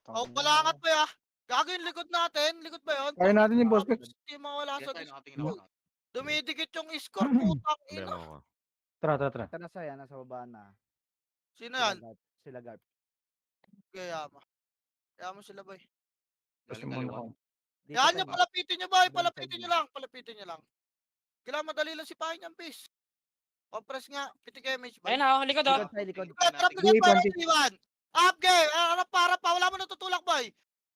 Oh, wala angat pa ya. Gago yung likod natin. Likod ba yun? Kaya natin yung Boss Peps. Hindi mawala Yes, sa tayo, nakatingin disco. ako. Dumidikit yung score, putang ina. Demo ko. Tara. Ito na saya, nasa baba na. Sino yan? Sila Garp. Kaya mo. Kaya mo sila, boy. Kasi Galing muna kaliwa. ako. Dito Yan sa nyo, palapitin nyo, boy. Doon Palapitin sa nyo inyo. lang. Palapitin nyo lang. Kailangan madali lang si Pahin yung bis. Compress nga. Pitik MH, boy. Ayun na, oh, likod oh. Likod sa likod. Trap na Sige, dyan, boy. Pantik. Iwan. Up, game. Harap pa. Wala mo natutulak, boy.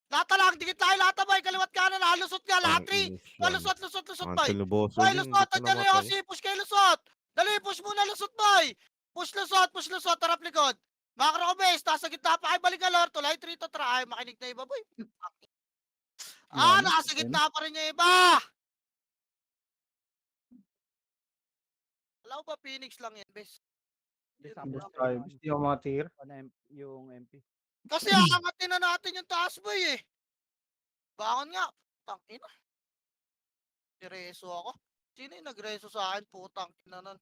Lata lang. Dikit tayo, lata, boy. Kaliwat kanan. Lusot nga. Lahat, three. Lusot, Ang boy. tiluboso Boy, din. lusot. Dito Andyan na yung namatay. OC. Push kayo, lusot. Dali, push muna, lusot, boy. Push lusot. Tarap likod. Makro ko, base. Taas sa gitna pa. Ay, balik ka, Lord. Tulay, 3 to try. Ay, makinig na iba, boy. Nasa gitna pa rin yung iba. Alam ba, Phoenix lang yan, bes. Boss Roy. Hindi ako mga tier. Yung MP. Kasi aangatin na natin yung taas, boy, eh. Bangon nga. Tangina. Nireso ako. Sino yung nagreso sa akin? Putang ina nun.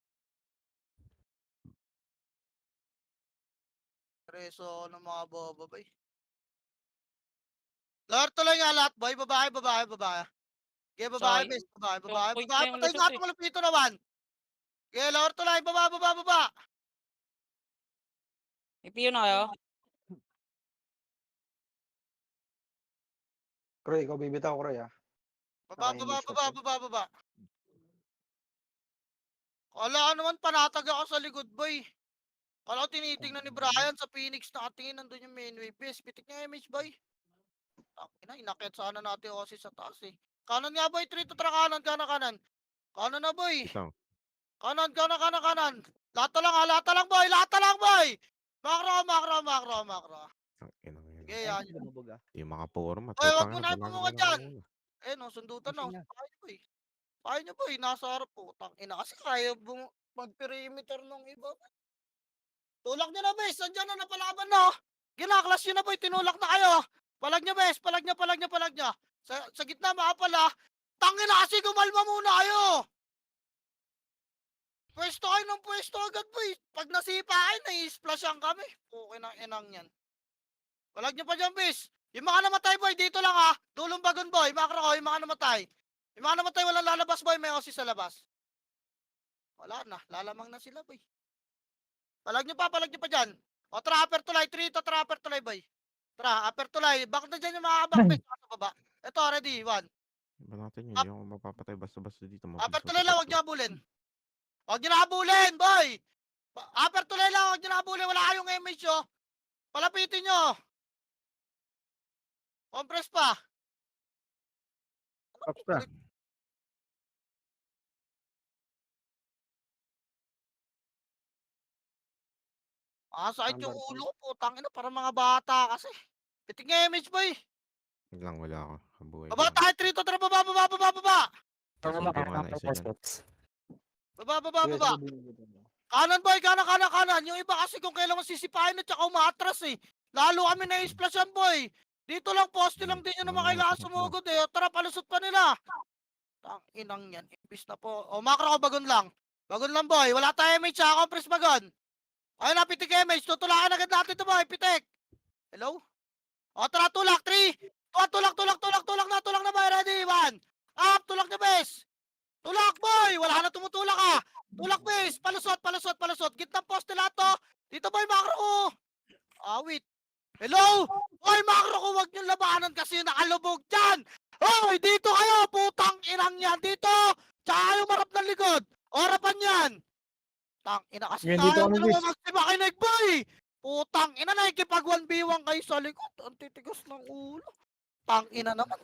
Reso ako ng mga boba, boy. Lord, tuloy nga lahat, boy. Babae. Okay, babae, Sorry. bes. Babae. Yung point Babae, na yung patay lusot, nga eh. itong malupito naman. Okay, Lord, tuloy. Baba. Ipiyo na kayo. Croy, ikaw bibitaw, Croy, ha. Baba. Kala ka naman panatag ako sa likod, boy. Kala ko tinitingnan ni Brian sa Phoenix nakatingin nandun yung main wave. Bes, pitik niya MH, boy. Inakit sana natin kasi sa taas, eh. Kanan nga, boy. 3 to tra kanan. Kanan na, boy. Ito. Kanan. Lata lang, boy. Makro. Ang ina ngayon. Okay, yan. Lumubog ah. Yung mga format. Oy, wag putang mo ina, na kailangan bumuka ko dyan. lang muna. No, sundutan na. Pushing na. Pahay nyo, boy. Nasa harap po. Tang ina kasi kaya Mag-perimeter nung iba. Tulak nyo na, bes. Andiyan na, napalaban na. Ginaklas nyo na, boy. Tinulak na kayo. Palag nyo, bes. Palag nyo, palag nyo, palag nyo. Sa gitna, makapala. Tangin na kasi kumalma muna kayo. Pwesto kayo ng pwesto agad, boy. Pag nasipa kayo, nai-splashan kami. Okay na, inang yan. Palag nyo pa dyan, bes. Yung mga namatay, boy, dito lang ha. Dulong bagon, boy. Makro ko, yung mga namatay. Yung mga namatay, walang lalabas, boy. May osi sa labas. Wala na. Lalamang na sila, boy. Palag nyo pa dyan. O, tara, upper tulay. 3 to, tara, upper tulay, boy. Tara, upper tulay. Back na dyan yung mga backpack sa baba. Ito, ready. 1. Iba natin yun. Up. Yung mapapatay basta-basta dito. Upper mabilis tulay lang, huwag nyo habulin. Huwag nyo na habulin, boy! Upper tulay lang, huwag nyo na habulin. Wala kayong image, oh. Palapitin nyo. Compress pa. Ops na. Sakit yung Number ulo ko, putang ina, para mga bata kasi. Pitik nga image, boy. Wait lang, wala ako. Kabuhay Baba lang. tayo, 3 to, tara, baba. Nasundo nga na isa dyan. Baba. Kanan, boy, kanan. Yung iba kasi kung kailan sisipahin at saka umatras eh. Lalo kami na-splashan, boy. Dito lang, poste lang din yun naman kailangan sumugod eh. Tara, palusot pa nila. Tang inang yan. Imbis na po. O, makro ko, bagon lang. Bagon lang, boy. Wala tayo image ha. Compress bagon. Ayun na, pitik image. Tutulakan agad natin ito, boy. Pitik. Hello? O, tara, tulak. 3. Tulak na, boy. Ready? 1. Up, tulak na, bes. Tulak, boy! Wala na tumutulak ah! Tulak, bes! Palusot! Gitnang poste lahat to! Dito, boy, makro ko! Wait. Hello? Boy, makro ko! Huwag niyong labanan kasi nakalubog dyan! Hoy! Dito kayo! Putang inang yan! Dito! Tsaka yung marap ng likod! Orapan yan! Tang ina kasi Ngayon, dito ayaw kami, nyo naman bes. magsimakinig, boy! Putang ina na! Ikipag 1v1 kayo sa likod! Ang titigas ng ulo! Tang ina naman!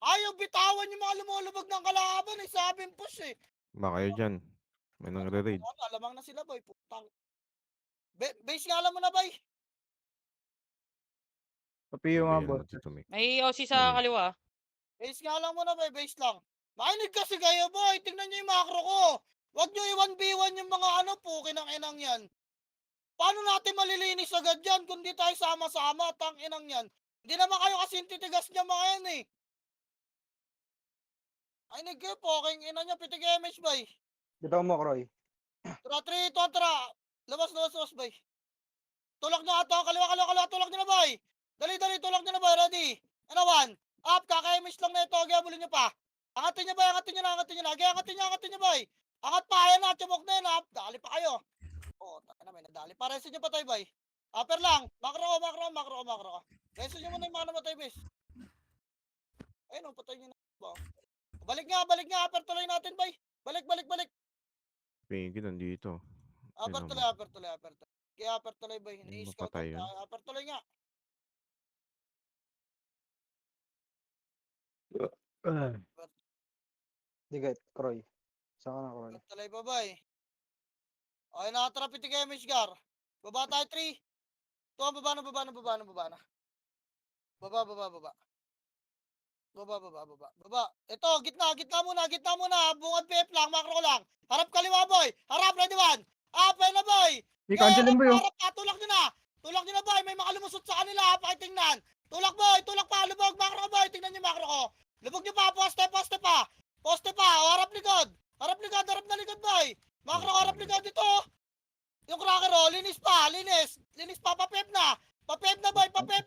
Ayaw bitawan yung mga lumulubog ng kalaban eh. Sabing push eh. Ba kayo dyan? May nangre-raid. Alamang na sila boy. Putang. Base nga alam mo na boy. Papiyo nga, Ayun, boss. dito may. May OC sa Mali. kaliwa. Base nga alam mo na boy. Base lang. Mainig kasi kayo boy. Tingnan nyo yung macro ko. Huwag nyo i-1v1 yung mga ano po. Kinang-inang yan. Paano natin malilinis agad yan kung di tayo sama-sama? Tang inang yan. Hindi naman kayo kasi titigas niya mga yan eh. Ay, nag-gear po. King ina niya, pitig image, bay. Bitaw mo, Kroy. Tara, 3, 2, tara. Labas, bay. Tulak na ato. Kaliwa. Tulak nyo na, bay. Dali, tulak nyo na, bay. Ready? Ano, 1. Up, kaka-image lang na ito. Gabulin nyo pa. Angatin nyo, bay. Angatin nyo, bay. Angat pa. Ayan na, chumok na yun, up. Dali pa kayo. Taka na, may nadali. Paresin nyo pa tayo, bay. Upper lang. Makro ko. Resin nyo muna yung mga namatay, bes. Ayun, patay nyo na. Balik nga, upper tuloy natin, bay. Balik. Pingin nandito. Upper Yun tuloy. Kaya upper tuloy, bay. Yung Ini-scout mapatay yun. upper tuloy nga. Digat, Kroy. Saan ka na, Kroy? Upper tuloy pa, bay. Okay, nakatrapit kay Mishgar. Baba tayo, 3. Ito ang baba na. Baba. Ito, gitna muna. Bungad PF lang, makro ko lang. Harap kaliwa, boy. Harap, ready, 1. Up, na, boy. I-cancel din, boy. Harap ka, tulak nyo na, boy. May makalumusot sa kanila, pakitingnan. Tulak, boy. Tulak pa, lubog, makro ko, boy. Tingnan nyo, makro ko. Lubog nyo pa, poste pa. Harap likod, harap na likod, boy. Makro ko, harap likod dito. Yung cracker, linis pa. Papep na, boy. Papep.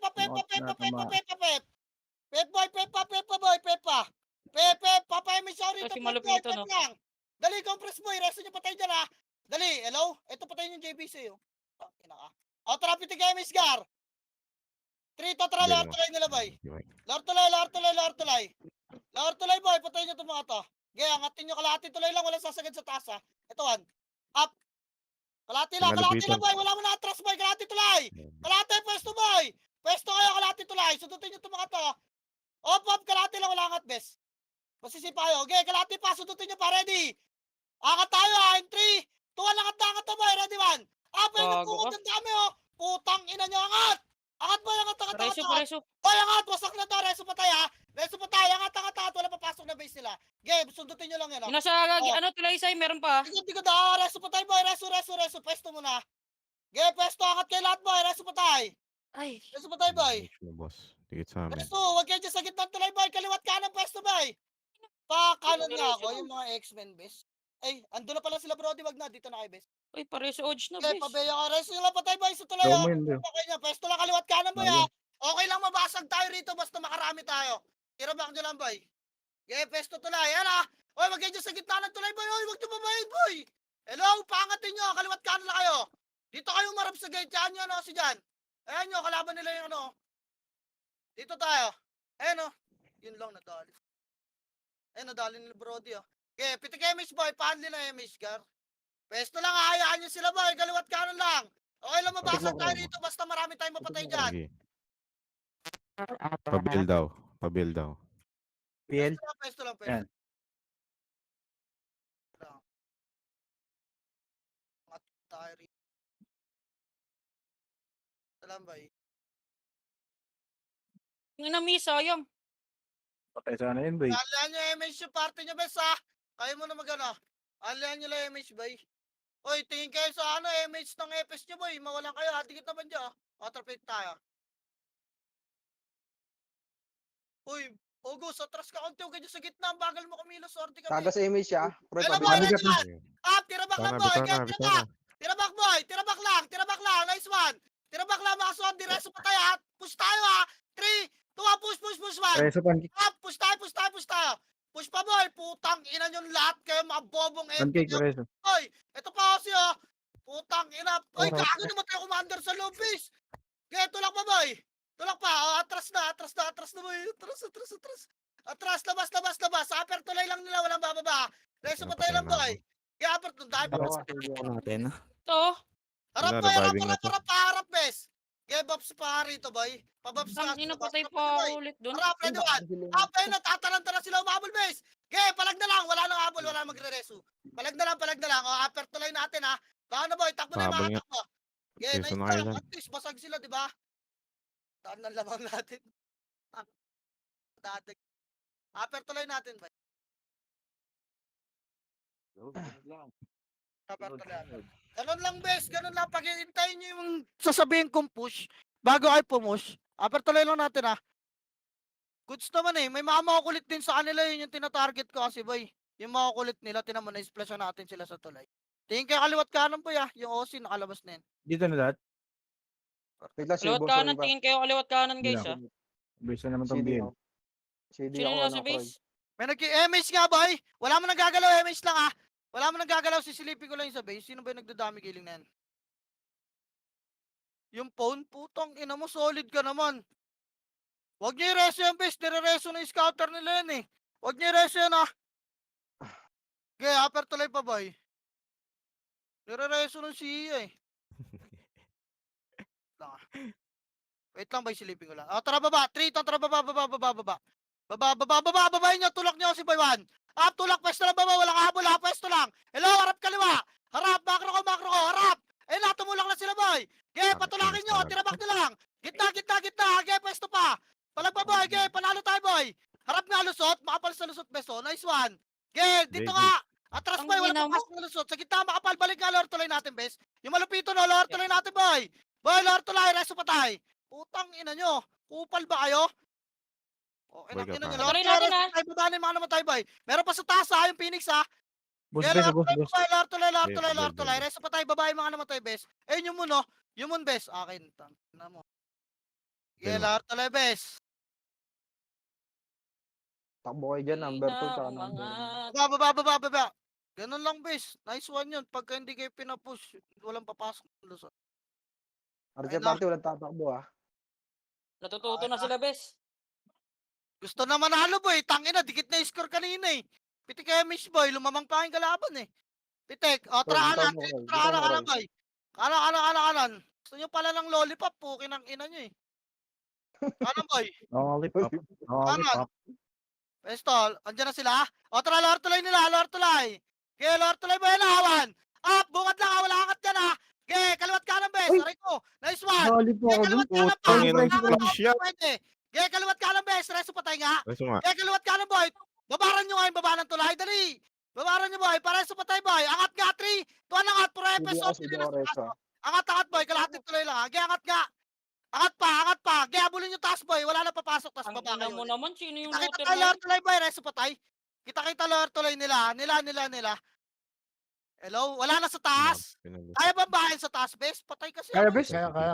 Pep, papayami siya rito. Kasi malupit ito, no? Lang. Dali, compress boy. Resto nyo patay dyan, ha. Dali, hello? Ito patay yung JBC, oh. Ina ka. O, tara, pitig kayo, Misgar. 3 to, tara, lower tulay nila, boy. Lower tulay, boy. Patay nyo itong mga to. Gaya, angatin nyo kalahati tulay lang. Walang sasagad sa taas, ha. Ito, 1. Up. Kalahati lang, boy. Wala mo na atras, boy. Kalahati tulay. Pwesto, boy. Pwesto kayo, kalahati tulay. Sundutin nyo itong mga to. Op, kalahati lang, wala angat, bes. Masisipa kayo. Okay, kalahati pa, sundutin nyo pa, ready. Angat tayo, ha, in 3, 2, 1, angat na, boy, ready, 1. Up, ay, nagkukot ang dami, oh. Putang ina nyo, angat. Angat boy, angat, angat, angat, Preso, angat. preso. Boy, angat, wasak na to, reso patay ha. Reso patay, angat, angat, angat, wala papasok na base nila. Game, sundutin nyo lang yan, Yung nasa, ano, Tulaysay, meron pa. Tigod, reso patay boy, reso, pwesto muna. Game, pwesto, angat kayo lahat boy, reso patay. Ay, Reso patay boy. Match mo, boss. Dikit sa amin. Reso, huwag kayo dyan sa gitna tulay boy, kaliwat kanan pwesto boy. Pa kanan nga ako, yung mga X-Men base. Ay, ando na pala sila Brody, wag na, dito na kayo base. uy, pareso odds na, Okay, bes. pabeya ka, reso nyo lang patay boy, sa tulay Daw oh. mo yun, Leo. Okay na, pwesto lang kaliwat kanan boy Ayun. ha. Okay lang mabasag tayo rito, basta makarami tayo. Tira-back nyo lang boy. Okay, pwesto tulay, yan ha. Oy, wag kayo dyan sa gitna ng tulay boy, oy, wag nyo babayin boy. Hello, pangatin nyo, kaliwat kanan na kayo. Dito kayo marap sa gate, yan nyo, no, si Jan. Ayan nyo, kalaban nila yung ano. Dito tayo. Ayan o. Yun lang, nadali. Ayan, nadali nila Brody o. Okay, pitik image boy, paanli na image, Gar. Pesto lang, hayaan nyo sila boy, kaliwat kanan lang. Okay lang mabasag tayo dito, basta marami tayong mapatay dyan. Sige. Pabil daw. Pabil daw. PL. Pesto lang, pesto. Yan. Tayo rito. Salam boy. Yung na-miss, sayang. Patay sana yun, boy. Alihan nyo image yung party nyo, bes ha. Kaya mo na magana. Alihan nyo lang image boy. Oy, tingin kayo sa ano, image ng EPS nyo boy. Mawalan kayo, dikit naman dyan. Outerplate tayo. Uy, August, atras ka konti, huwag ka dyan sa gitna. Ang bagal mo kumilos, sorte ka. Taga sa image siya. Pre, Hello pabil boy, na. let's go. Tira-back lang boy. Bitana, Get, bitana. Tira-back boy, tira-back lang. Nice one. Tira-back lang mga suwan, diretso pa tayo ha. Push tayo ha. 3, 2, push 1. Reso pan. Push tayo. Push pa boy, putang ina nyo lahat kayo mga bobong Pancake, nyo. reso. Boy, ito pa kasi oh. Putang ina. Oy, Oh, gago naman tayo commander sa low base. Kaya tulak pa boy. Tulak pa. Oh, atras na boy. Atras, labas. Upper tulay lang nila, walang bababa. Reso pa tayo lang boy. Kaya upper tulay. natin. Ito, Harap Wala, boy, reviving na to. harap bes. Kaya Babs pa rito boy. Pababs ang ina patay pa ako ulit doon. Harap, ready one. Apay na, tatalanta na sila umabol bes. Kaya palag na lang, wala nang habol, wala magre-reso. Palag na lang. O, upper tulay natin ha. Baka na boy, takbo na yung Habol mga nga. takbo. Kaya Reso nice na kayo lang, dyan. at least basag sila, di ba? Daan ng lamang natin. Dadag. Upper tulay natin boy. Upper tulay natin. Ganun lang bes, ganun lang. Pag hintayin nyo yung sasabihin kong push, bago kayo pumush, upper tuloy lang natin ha. Goods naman eh, may mga makukulit din sa kanila yun yung tinatarget ko kasi boy. Yung makukulit nila, tinan mo na-splash natin sila sa tulay. Tingin kayo kaliwat kanan boy ah, yung OC nakalabas na yun. Dito na lahat. Wait lang, si Kaliwat boss. kanan, tingin kayo kaliwat kanan, guys, Wala. ha. Base na naman tong CD BL. ako. CD Sino ako, na ano, sa Croy. base? May nag-MH nga boy, wala mo nang gagalaw, MH lang ah. Wala mo nang gagalaw, sisilipin ko lang yung sa base. Sino ba yung nagdadami giling na yan? Yung phone, putang ina mo, solid ka naman. Huwag niyo i-reso yung base, nire-reso na yung scouter nila yan eh. Huwag niyo i-reso yan ah. Okay, upper tuloy pa boy. Nire-reso ng siya eh. Wait lang boy, silipin ko lang. O, tara baba, 3, tara baba. Babayin nyo, tulak nyo si boy 1. Up, tulak, pwesto lang baba, walang habol ha, pwesto lang. Hello, harap kaliwa. Harap, makro ko, harap. Eh, tumulak na sila boy. Okay, patulakin nyo, tiraback nyo lang. Gitna, okay, pwesto pa. Palag pa boy, okay, panalo tayo boy. Harap nga lusot, makapal sa lusot beso, nice one. Okay, dito Very nga. Atras Ang boy, wala ina mo. pa pasok na lusot. Sa gitna, makapal, balik nga, lower tulay natin, bes. Yung malupito no, lower tulay natin boy. Boy, lower tulay, reso pa tayo. Putang ina nyo, kupal ba kayo? Okay, Boy, ina nyo, ka pa. lower Tuloy tulay, natin, reso pa tayo, baba na yung mga naman tayo boy. Meron pa sa taas ha, yung Phoenix ha. Boss, Yeah, base, boss. lower tulay, Bes. reso pa tayo, baba yung mga naman tayo, bes. Eh, yung moon no, yung moon bes. Akin, na mo. Yeah, Ayun. lower tulay, bes. Takbo kayo dyan, number 2, tsaka Ng number mga 1. Baba. Ganun lang, bes. Nice one yun. Pagka hindi kayo pinapush, walang papasok ng lusot. Arche Ayun na. party, walang tatakbo ah. natututo na sila, bes. Gusto na manalo, boy. Tangina, dikit na yung score kanina eh. Pitik kaya miss, boy. Lumamang pa yung kalaban eh. Pitik. O, Bitaw kanan, mo, Roy. kanan, boy. Kanan. Gusto nyo pala ng lollipop, pukin ang ina nyo eh. Kanan, boy. Lollipop. Lollipop. Pestol, andyan na sila. O, tara, lower tulay nila, lower tulay. Okay, lower tulay mo yan, awan. Up, bungad lang, wala angat yan ha. Ge, kaliwat kanan, bes. Ay! Aray ko. Nice one. Dali po Ge, ako dun. kaliwat kanan, Putang boy. ina, Friendship lang. push yan. Pwede. Ge, kaliwat kanan, bes. Reso patay nga. Reso nga. Ge, kaliwat kanan, boy. Babaran nyo ngayon, baba ng tulay. Dali. Babaran nyo, boy. Para sa patay, boy. Angat nga, 3. Tuwan angat. Puro Hindi episode. ako, hindi ako reso. Angat, boy. Kalahati tuloy lang, ha. Ge, angat nga. Angat pa. Ge, habulin yung taas, boy. Wala na papasok. Tas Ang baba ina kayo mo ulit. naman, sino yung Kita looter tayo na lower yun? tuloy, boy. Reso patay. Kita lower tuloy nila. Nila. Hello? Wala na sa taas. Pinag- Kaya ba bahayin sa taas, bes? Patay kasi Kaya, ako. bes? Kaya. Kaya,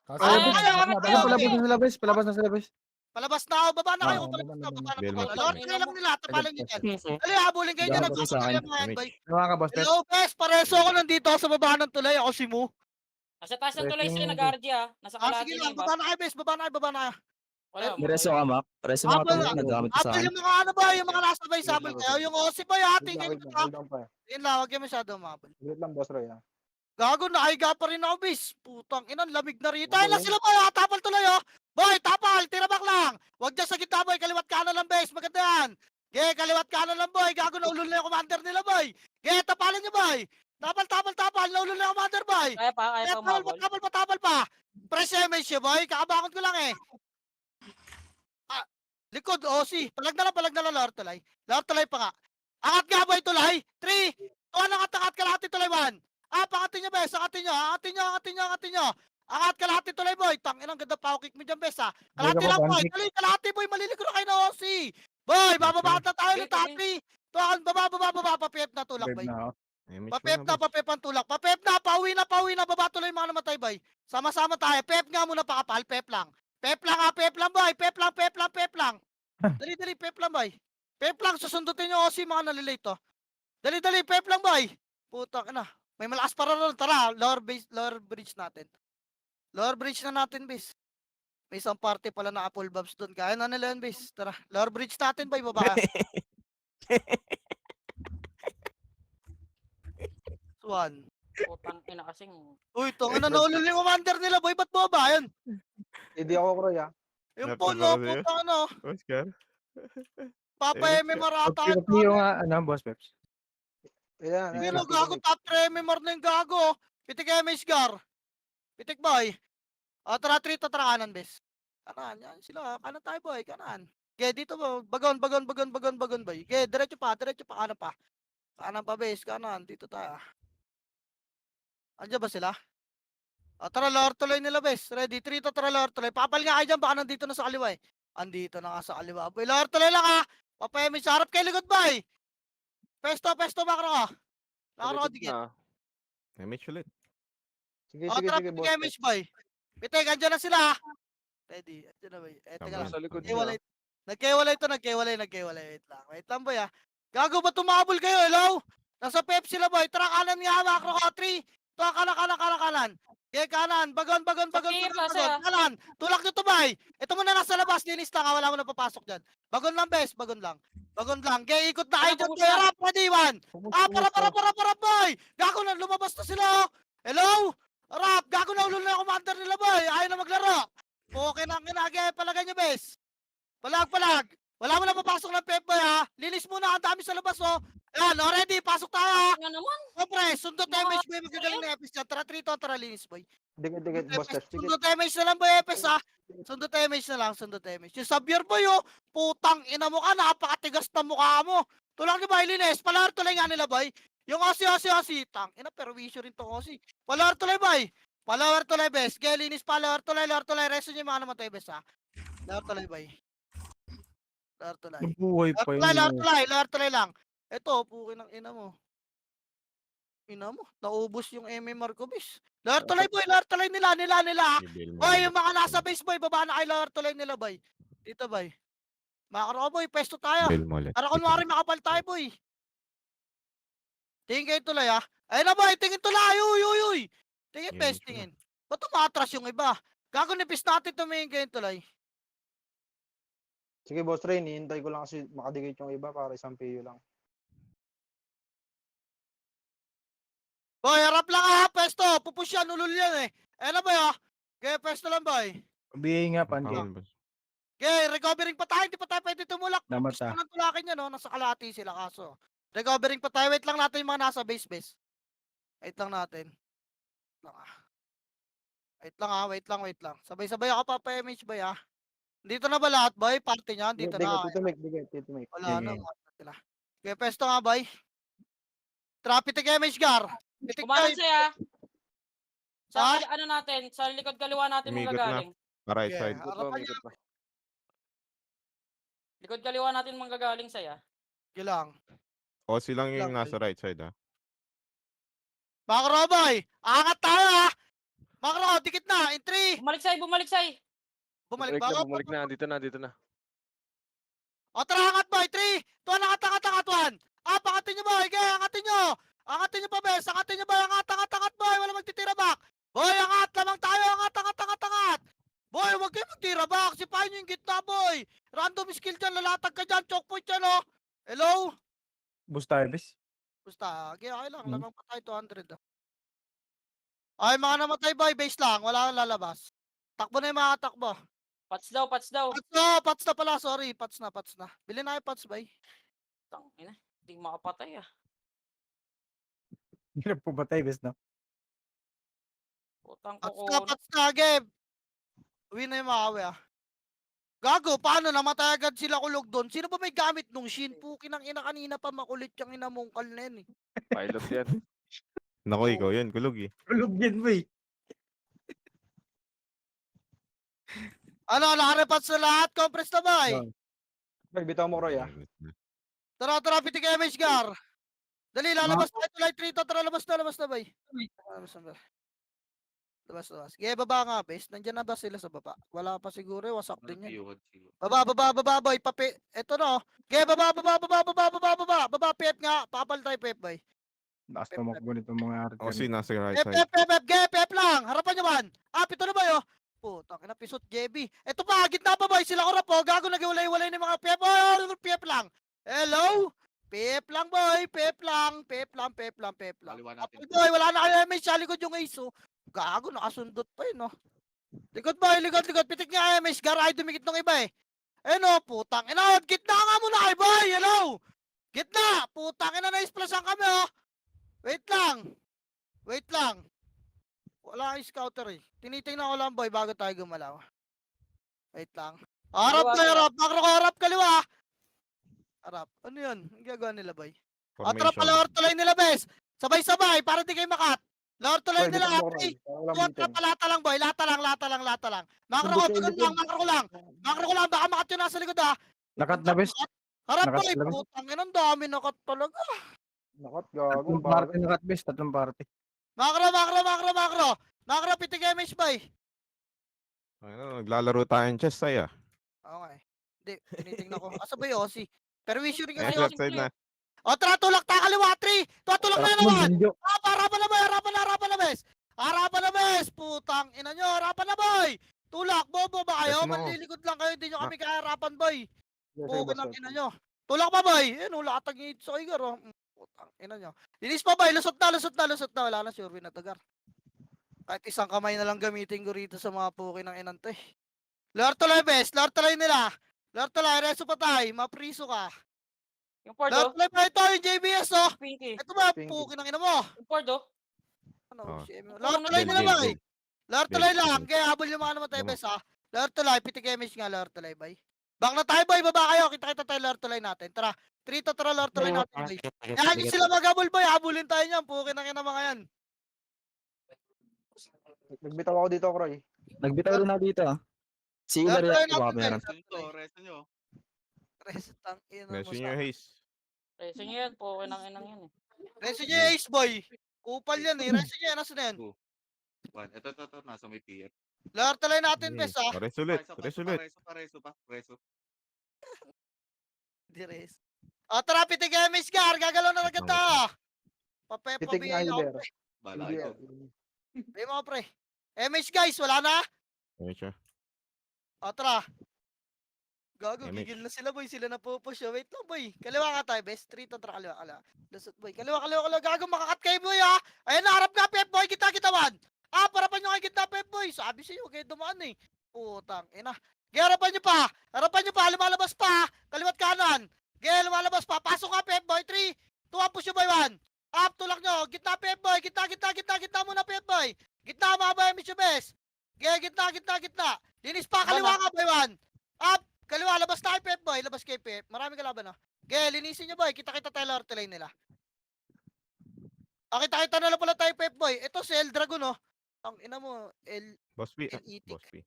Ay, bes. ay, angat kayo, Ayun, palabas okay. na sila, bes. Palabas na sila, bes. Palabas na ako. Baba na kayo. Oo, Kung palabas na. Baba na Bel po. mo. Lower tuloy lang nila. Tapalan nyo dyan. Dali, habulin kayo dyan. Gago sa akin. Nagkakaroon mga boy. Nawa ka, boss, bes. Hello, bes. Pareso ako nandito sa baba ng tulay. Ako si Mu. Nasa taas ng tuloy sila, Pressing- nag-RG ah. Nasa Ah, kalahati sige na lang. yung iba. Baba na kayo, bes. Baba na kayo. Wala, Reso ka, Mac. Reso mga Habol tong na. nagamit ko sa Habol akin. yung mga ano ba? Yung mga nasa bay sabol kayo. Yung OC boy, ha? Wait Tingin lang, ko hold on pa. Yun lang, huwag kayo masyado umabol. Wait lang, boss Roy, ha. Gago, nakahiga pa rin ako, bis. Putang ina, lamig na rito. Ayun lang sila, boy, ha? Tapal tuloy, oh. Boy, tapal, tirabak lang. Huwag dyan sa gitna, boy. Kaliwat kanan lang, bes. Maganda yan. Ge, kaliwat kanan lang, boy. Gago, naulol na yung commander nila, boy. Ge, tapalan nyo, boy. Tapal. Naulol na yung commander, boy. Kaya pa umabol. Tapal pa. Press MH, boy. Kakabakot ko lang, eh. Ah, likod, OC. Palag na lang, Lord Tulay. Lord Tulay pa nga. Angat nga, boy, Tulay. 3, 2, angat, kalahati, Tulay, 1. Pangatin nyo, bes. Angatin nyo. Angat, kalahati, Tulay, boy. Tangin, ang ganda power kick mo dyan, bes, ha. Kalahati Hindi ka lang, ba, boy. Bantik? Dali, kalahati, boy. Maliligo na kayo na OC. Boy, bababa na tayo ng Sige, tapi. Tuwakan, baba. Papip na tulak, Dead boy. na ako. Papep ang tulak. Papep na, pauwi na. Baba tuloy yung mga namatay, boy. Sama-sama tayo. Pep nga muna pakapal. Pep lang, boy. Pep lang. Dali, pep lang, boy. Pep lang, susundutin nyo OC, mga nalilate, to. Dali, pep lang, boy. Putang ina. May malakas para ron. Tara, lower bridge natin. Lower bridge na natin, bis. May isang party pala na apple bobs doon. Kaya na nila yan, bis. Tara, lower bridge natin, boy. Baba ka. One. Putang ina kasing. Uy, tong ano, naulol yung commander nila, boy. Ba't baba yan? Hindi ako, Roy, ha. Yung Napil puno, ba kasi yun? putang ano. Oscar? Papa Eh, MMR ata. Pagpipiliw nga, boss, peps. Ayan, Sige, no, gago. Top 3 MMR na yung gago. Pitik MH Gar. Pitik, boy. O, tara, 3 to, tara kanan, bes. Kanan, yan sila. Kanan tayo, boy. Kanan. Ge, dito, bo. Bagon, boy. Ge, diretso pa. Kanan pa. Kanan pa, bes. Kanan. Dito tayo. Andiyan ba sila? O, tara, lower tuloy nila, bes. Ready? 3 to, tara, lower tuloy. Papal nga kayo dyan. Baka nandito na sa kaliwa, eh. Andito na nga sa kaliwa, boy. Lower tuloy lang, ha. Papa MH, harap kayo likod, boy. Pesto, makro ka. Nakaro ka, digit. Image ulit. Sige, O, tara, boss. pitik MH, boy. Pitik, andyan na sila, ha. Ready? Andyan na, boy. Teka Tama. lang. Sa likod Nagkiwalay. niya. Nagkiwalay. Wait lang, boy, ha. Gago ba tumabol kayo? Hello? Nasa pep sila, boy. Tara, kanan nga, makro ka, 3. Ito, kanan. Okay, kanan. Bagon. Kanan. Tulak nyo to, boy. Ito muna nasa labas. Linis lang, ha. Wala mo na papasok dyan. Bagon lang, bes. Bagon lang. Okay, ikot na kayo dyan, boy. Harap, ready, 1. Para, boy. Gago na, lumabas na sila, oh. Hello? Harap, gago na, ulul na yung commander nila, boy. Ayaw na maglaro. Okay na, kinagay. Palagay nyo, bes. Palag. Wala mo na papasok ng pep, boy, ha. Linis muna, ang dami sa labas, oh. Ayan, already, pasok tayo, ha. Nga naman. Siyempre, sundot damage, boy. Magagaling na Epes dyan. Tara, 3 to, tara, linis, boy. Dikit, boss. Sige. Sundot damage na lang, boy, Epes, ha. Sundot damage. Yung Xavier, boy, oh. Putang ina mo ka, napakatigas na mukha mo. Tulang ni boy, linis. Palar tuloy nga nila, boy. Yung Osi. Tang ina, pero wisyo rin tong Osi. Palar tuloy, boy. Palar tuloy, bes. Gaya, linis, palar tuloy. Reso nyo yung mga namatay, bes, ha. Palar tuloy, boy. Palar tuloy. Buhay pa yun. Lower tuloy lang. Ito, pukin ng ina mo. Naubos yung MMR ko, bis. Lower tuloy nila. Ibel mo Boy, ulit. yung mga nasa base, boy, baba na kay lower tuloy nila, boy. Dito, boy. Makaro ka, boy, pesto tayo. Ibel mo ulit. Para kunwari makapal tayo, boy. Tingin kayo tuloy, ha. Ayun na, boy, tingin tuloy. Uy. Tingin, Yan, best, sure. tingin. Ba't tumatras yung iba? Gago nipis natin tumingin kayo tuloy. Sige, boss Roy, hihintay ko lang kasi makadikit yung iba para isang PU lang. Boy, harap lang, ha, pesto. Pupush yan, ulul yan, eh. Ayun na, boy, ha. Kaya pesto lang, boy. BA nga, pancake. Pangalan, boss. Okay, recovering pa tayo. Hindi pa tayo pwede tumulak. Damat, Gusto ko nang tulakin yan, no? Nasa kalahati sila, kaso. Recovering pa tayo. Wait lang natin yung mga nasa base. Wait lang natin. lang ah. Wait lang. Sabay-sabay ako papa-MH boy ah. Dito na ba lahat boy? Party niya, dito na. Tito Mike, Tito Mike. Wala na, Yeah. mga sila. Kaya pesto nga boy. Traffic MH Gar. Pitik Kumanan boy. siya. Sa Ha? ano natin, sa likod kaliwa natin Umikot na. manggagaling. Right Yeah. side. Ikot na, Harapan niya. umikot na. Likod kaliwa natin manggagaling saya. Sige lang. O silang Lang, yung nasa right side ha. Makro boy. Angat tayo ah. Makro, dikit na. In 3. Bumalik say. Bumalik ba? Bumalik na. Dito na. O tara, angat boy. 3. 2, angat. 1. Angatin nyo boy. Okay, angatin nyo. Angatin nyo pa bes. Angatin nyo boy. Angat boy. Wala magtitira back. Boy, angat. Lamang tayo. Angat. Boy, huwag kayo magtira back. Sipahin nyo yung gitna boy. Random skill dyan. Lalatag ka dyan. Choke point dyan oh. Hello? Boost tayo, bes. Basta, okay lang. Hmm. Lamang pa tayo 200 ah. Ay, mga namatay boy. Base lang. Wala kang lalabas. Takbo na yung mga takbo. Pats daw. Pats na pala. Sorry. Pats na. Bilhin na yung pats boy. Tangina, hindi makapatay ah. Hirap po ba tayo, bes, no? Putang Pats ko. na, Geb. Uwi na yung makawi ah. Gago, paano namatay agad sila kulog doon? Sino ba may gamit nung shin? Puki ng ina kanina pa makulit yung ina mongkal na yan eh. Pilot yan. Nako, ikaw yan. Kulog eh. Kulog yan, boy. Ano, nakarepats na lahat? Compress na ba eh? Boy, bitaw mo Roy ah. Tara, pitik MH Gar. Dali, lalabas tayo tulay 3 to. Tara, labas na bay. Labas. Sige, baba nga, bes. Nandiyan na ba sila sa baba? Wala pa siguro, wasak din yan. Baba, boy. Eto no. Sige, baba. Baba, pep nga. Pakapal tayo, pep, boy. Lakas tumakbo nitong mga O archer. si nasa right Pep, side. pep lang. Harapan nyo man. Pito na ba yo? Putang ina, pisot, JB. Eto pa, gitna pa, boy. Sila ko po. Gago, nag-iwalay-walay ng mga pep. Pep lang. Hello? Pep lang, boy. Pep lang. Kaliwa natin. Boy, wala na kayo MH. Sa likod yung ace, oh. Gago, nakasundot pa yun, no? Likod, boy. Likod. Pitik niya MH. Garay, dumikit ng iba, eh. No, putang ina. Gitna nga muna, kay boy. Hello? Gitna. Putang ina, na-isplasan kami, oh. Wait lang. Wala kang scouter, eh. Tinitingnan ko lang, boy, bago tayo gumalaw. Wait lang. Harap. Harap, kaliwa. Harap. Ano yun? Ang gagawa nila, boy? Trap, Formation. lower to line nila, bes. Sabay-sabay, para di kayo makat. Lower to line Boy, nila, bitaw mo Atri. Roy. Walang Tuwag bitin. trap, lata lang, boy. Lata lang. Makro ko, tugon lang, makro ko lang. Baka makat yun nasa likod, ha. Nakat na, bes. Harap, Nakat boy. talaga. Putang ina, ang dami nakat talaga. Nakat, gago. Tatlong party nakat, bes. Tatlong party. Makro, pitik MH, boy. Ano, naglalaro tayong chess saya. Okay. Hindi, tinitingnan ko. Asa ba yung Aussie? Pero we sure Eh, kasi left side na. O, tara, tulak ta kaliwa, 3. Tulak na naman. Bunjo. Harapan na, boy. Harapan na, bes. Putang ina nyo. Harapan na, boy. Tulak. Bobo ba kayo? Yes, mo. Manlilikod lang kayo. Hindi nyo kami kaharapan, boy. Yes, Pukin boss, ng boss. ina nyo. Tulak pa, boy. Yan, latag nyo sa kayo, garo. Putang ina nyo. Linis pa, boy. Lusot na. Wala na, sure win na to, gar. Kahit isang kamay na lang gamitin ko rito sa mga pukin ng inante. Lord Tulay, bes. Lord Tulay nila. Lord Tulay, reso pa tayo. Mapriso ka. Yung Ford Lord oh. Tulay pa ito, yung JBS, oh. Pinky. Ito ba, Pinky. pukin ng ina mo. Yung Ford oh. Ano, Oh. Lord Tulay Dead, nila, dead, boy. dead. Lord Tulay Dead, lang. dead. Kaya habol yung mga namatay, Tama. bes, ha. Lord Tulay, pitik image nga, Lord Tulay, boy. Back na tayo, boy. Baba kayo. Kita tayo, Lord Tulay natin. Tara. 3 to tara, Lord Tulay natin, boy. Kaya hindi sila mag-habol, boy. Habulin tayo niyan. Pukin ng ina mga yan. Nagbitaw ako dito, Roy. Nagbitaw rin ako dito ah. Si Lord Ilari Tulay baka natin, meron. bes. Resto nyo. Restang ina mo Messi sa... nyo, Haze. Reso nyo yan. Po, inang yan eh. Reso niya yung ace, boy. Kupal yan, eh. Reso niya, nasa na yan? Ito. Nasa may PF. Lord Tulay natin, bes, ha. Resolute. Reso pa. Di res. O, tara, pitik image, gar. Gagalaw na agad ta. Pitik Papabihin na ako, hiler. pre. Bala Hindi, ito. Bigyan mo, pre. MH, guys, wala na? Ayun siya. O, tara. Gago, MH. gigil na sila, boy. Sila na pupush. Wait lang, boy. Kaliwa nga tayo, best. 3 to tara, kaliwa. Lusot, boy. Kaliwa. Gago, makakat kayo, boy, ha. Ayan, harap nga, Pep, boy. Kita-kitawan. Parapan nyo kay kita, Pep, boy. Sabi sa'yo, kayo dumaan, eh. Putang, ina. Harapan nyo pa. Lumalabas pa. Kaliwat kanan. Lumalabas pa. Pasok nga, Pep, boy. 3, 2, push nyo, boy, 1. Tulak nyo. Gitna, Pep, boy. Gitna muna, Pep, boy. Gitna, mga bay, Mr. Bes. Gitna. Linis pa, kaliwa ka, boy, one. Up, kaliwa, labas tayo, Pep, boy. Labas kay Pep. Marami kalaban, no? Linisin nyo, boy. Kita-kita tayo lord lane nila. Kita-kita na lang pala tayo, Pep, boy. Ito, si El Dragon, no? Ang ina mo, Boss P. Itik. Boss P.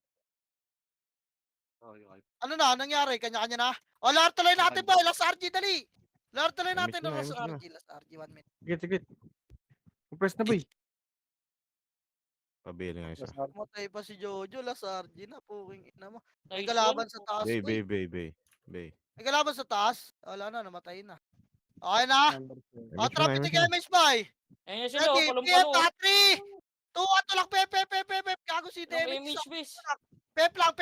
Oh, yung iPhone. ano na, nangyari? Kanya-kanya na? O, lord lane natin, boy. Last RG, dali. Lord lane Miss natin, na, last miss na. RG. Last RG, 1 minute. Sige. Compress na boy. Pabili nga isa. Matay pa si Jojo, last RG na, puking ina mo. May Nice kalaban one. sa taas, Bay, boy. bay. May kalaban sa taas. Wala na, namatay na. Okay na? Number 7. O, traffic MH, boy. Ayun na sila, oh, Ready, palong-palo. PM, 3, 2, ato lang, Pep. Gago si Yung David. image base. Pep lang.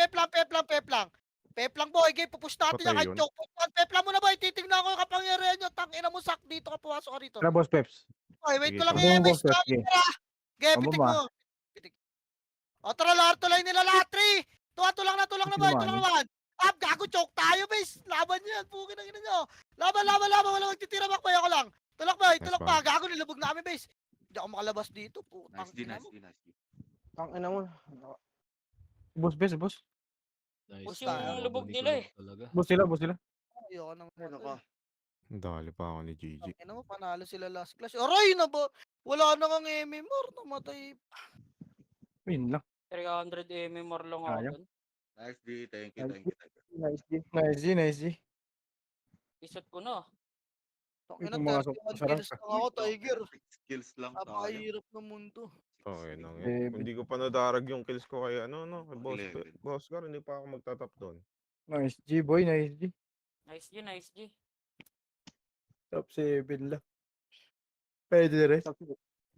Pep lang, boy. Okay, pupush natin Patay yan. Kahit yun. joke. Pep lang muna, boy. Titignan ko yung kapangyarihan nyo. Tangina mo, sak. Dito ka pumasok ka rito. Tara boss Peps. Okay, wait Sige, ko lang sige. yung Boss MH Peps, namin. sige. Tara. Okay, Amo pitik ba? mo. Pitik. O, tara, lahat tuloy nila lahat. 3, 2, tulang na, Sige boy. naman. Tulang naman. Up, gago, choke tayo, base. Laban nyo yan. Pukin ang ina nyo. Laban. Wala magtitira back, boy. Ako lang. Tulak, boy. Nice Tulak one. pa. Gago, nilabog namin, base. Hindi ako makalabas dito. Putang Nice D, ina nice mo. D, nice D. Ang ina mo. Boss Bes, boss. Push Yung tayo. lubog nila eh. Boss sila. Ayoko nang Ano ka? Dali pa ako ni Gigi. Ina mo, panalo sila last clash. Aray na ba? Wala na kang MMR. Namatay. Yun lang. 300 MMR lang ako Sayang. dun. Nice D, thank you. Nice G. Isot ko na. Ina, Yung mga 31 sarap kills ka. lang ako, Tiger. Skills lang tayo. Napakahirap ng mundo. Okay lang Eh, yan. Kung di ko pa nadarag yung kills ko kay kay boss. 11. Boss Gar, hindi pa ako magtatap doon. Nice G boy, nice G. Nice G. Top 7 lang. Pwede rin.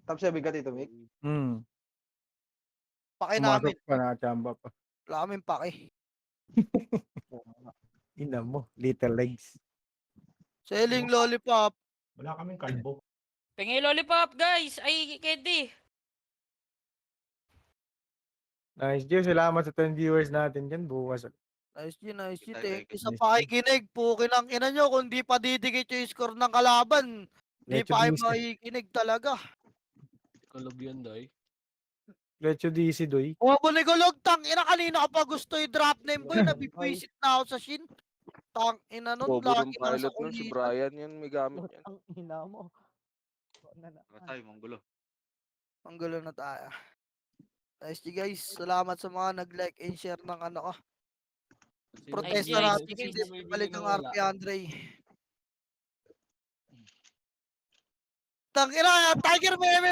Top 7 ka dito, Mick. Pake namin. Pumasok pa na chamba pa. Wala kaming pake. Ina mo, little legs. Selling lollipop. Wala kaming kalbo. Pingi lollipop guys. Ay, Kedi. Nice G, salamat sa 10 viewers natin dyan. Bukas. Nice G. Kita, Thank you sa nice G. pakikinig. Pukin ang ina nyo. Kung di pa didikit yung score ng kalaban. Di Lecho pa kayo DC. makikinig talaga. Lecho DC, doy. Bumabunigulog. Tang ina, kanina ka pa gusto i-drop name boy. Nabibwisit na ako sa shin. Tang ina nun. Bobo Lagi ng na sa pilot nun si kulitan. Brian yan, may gamit yan. Ang ina mo. Patay, monggulo. Ang gulo na tayo. Nice G guys. Salamat sa mga nag-like and share ng ano ko. Protesta Nice natin. G. Hindi balik ang RP Andre. Tang ina, Tiger may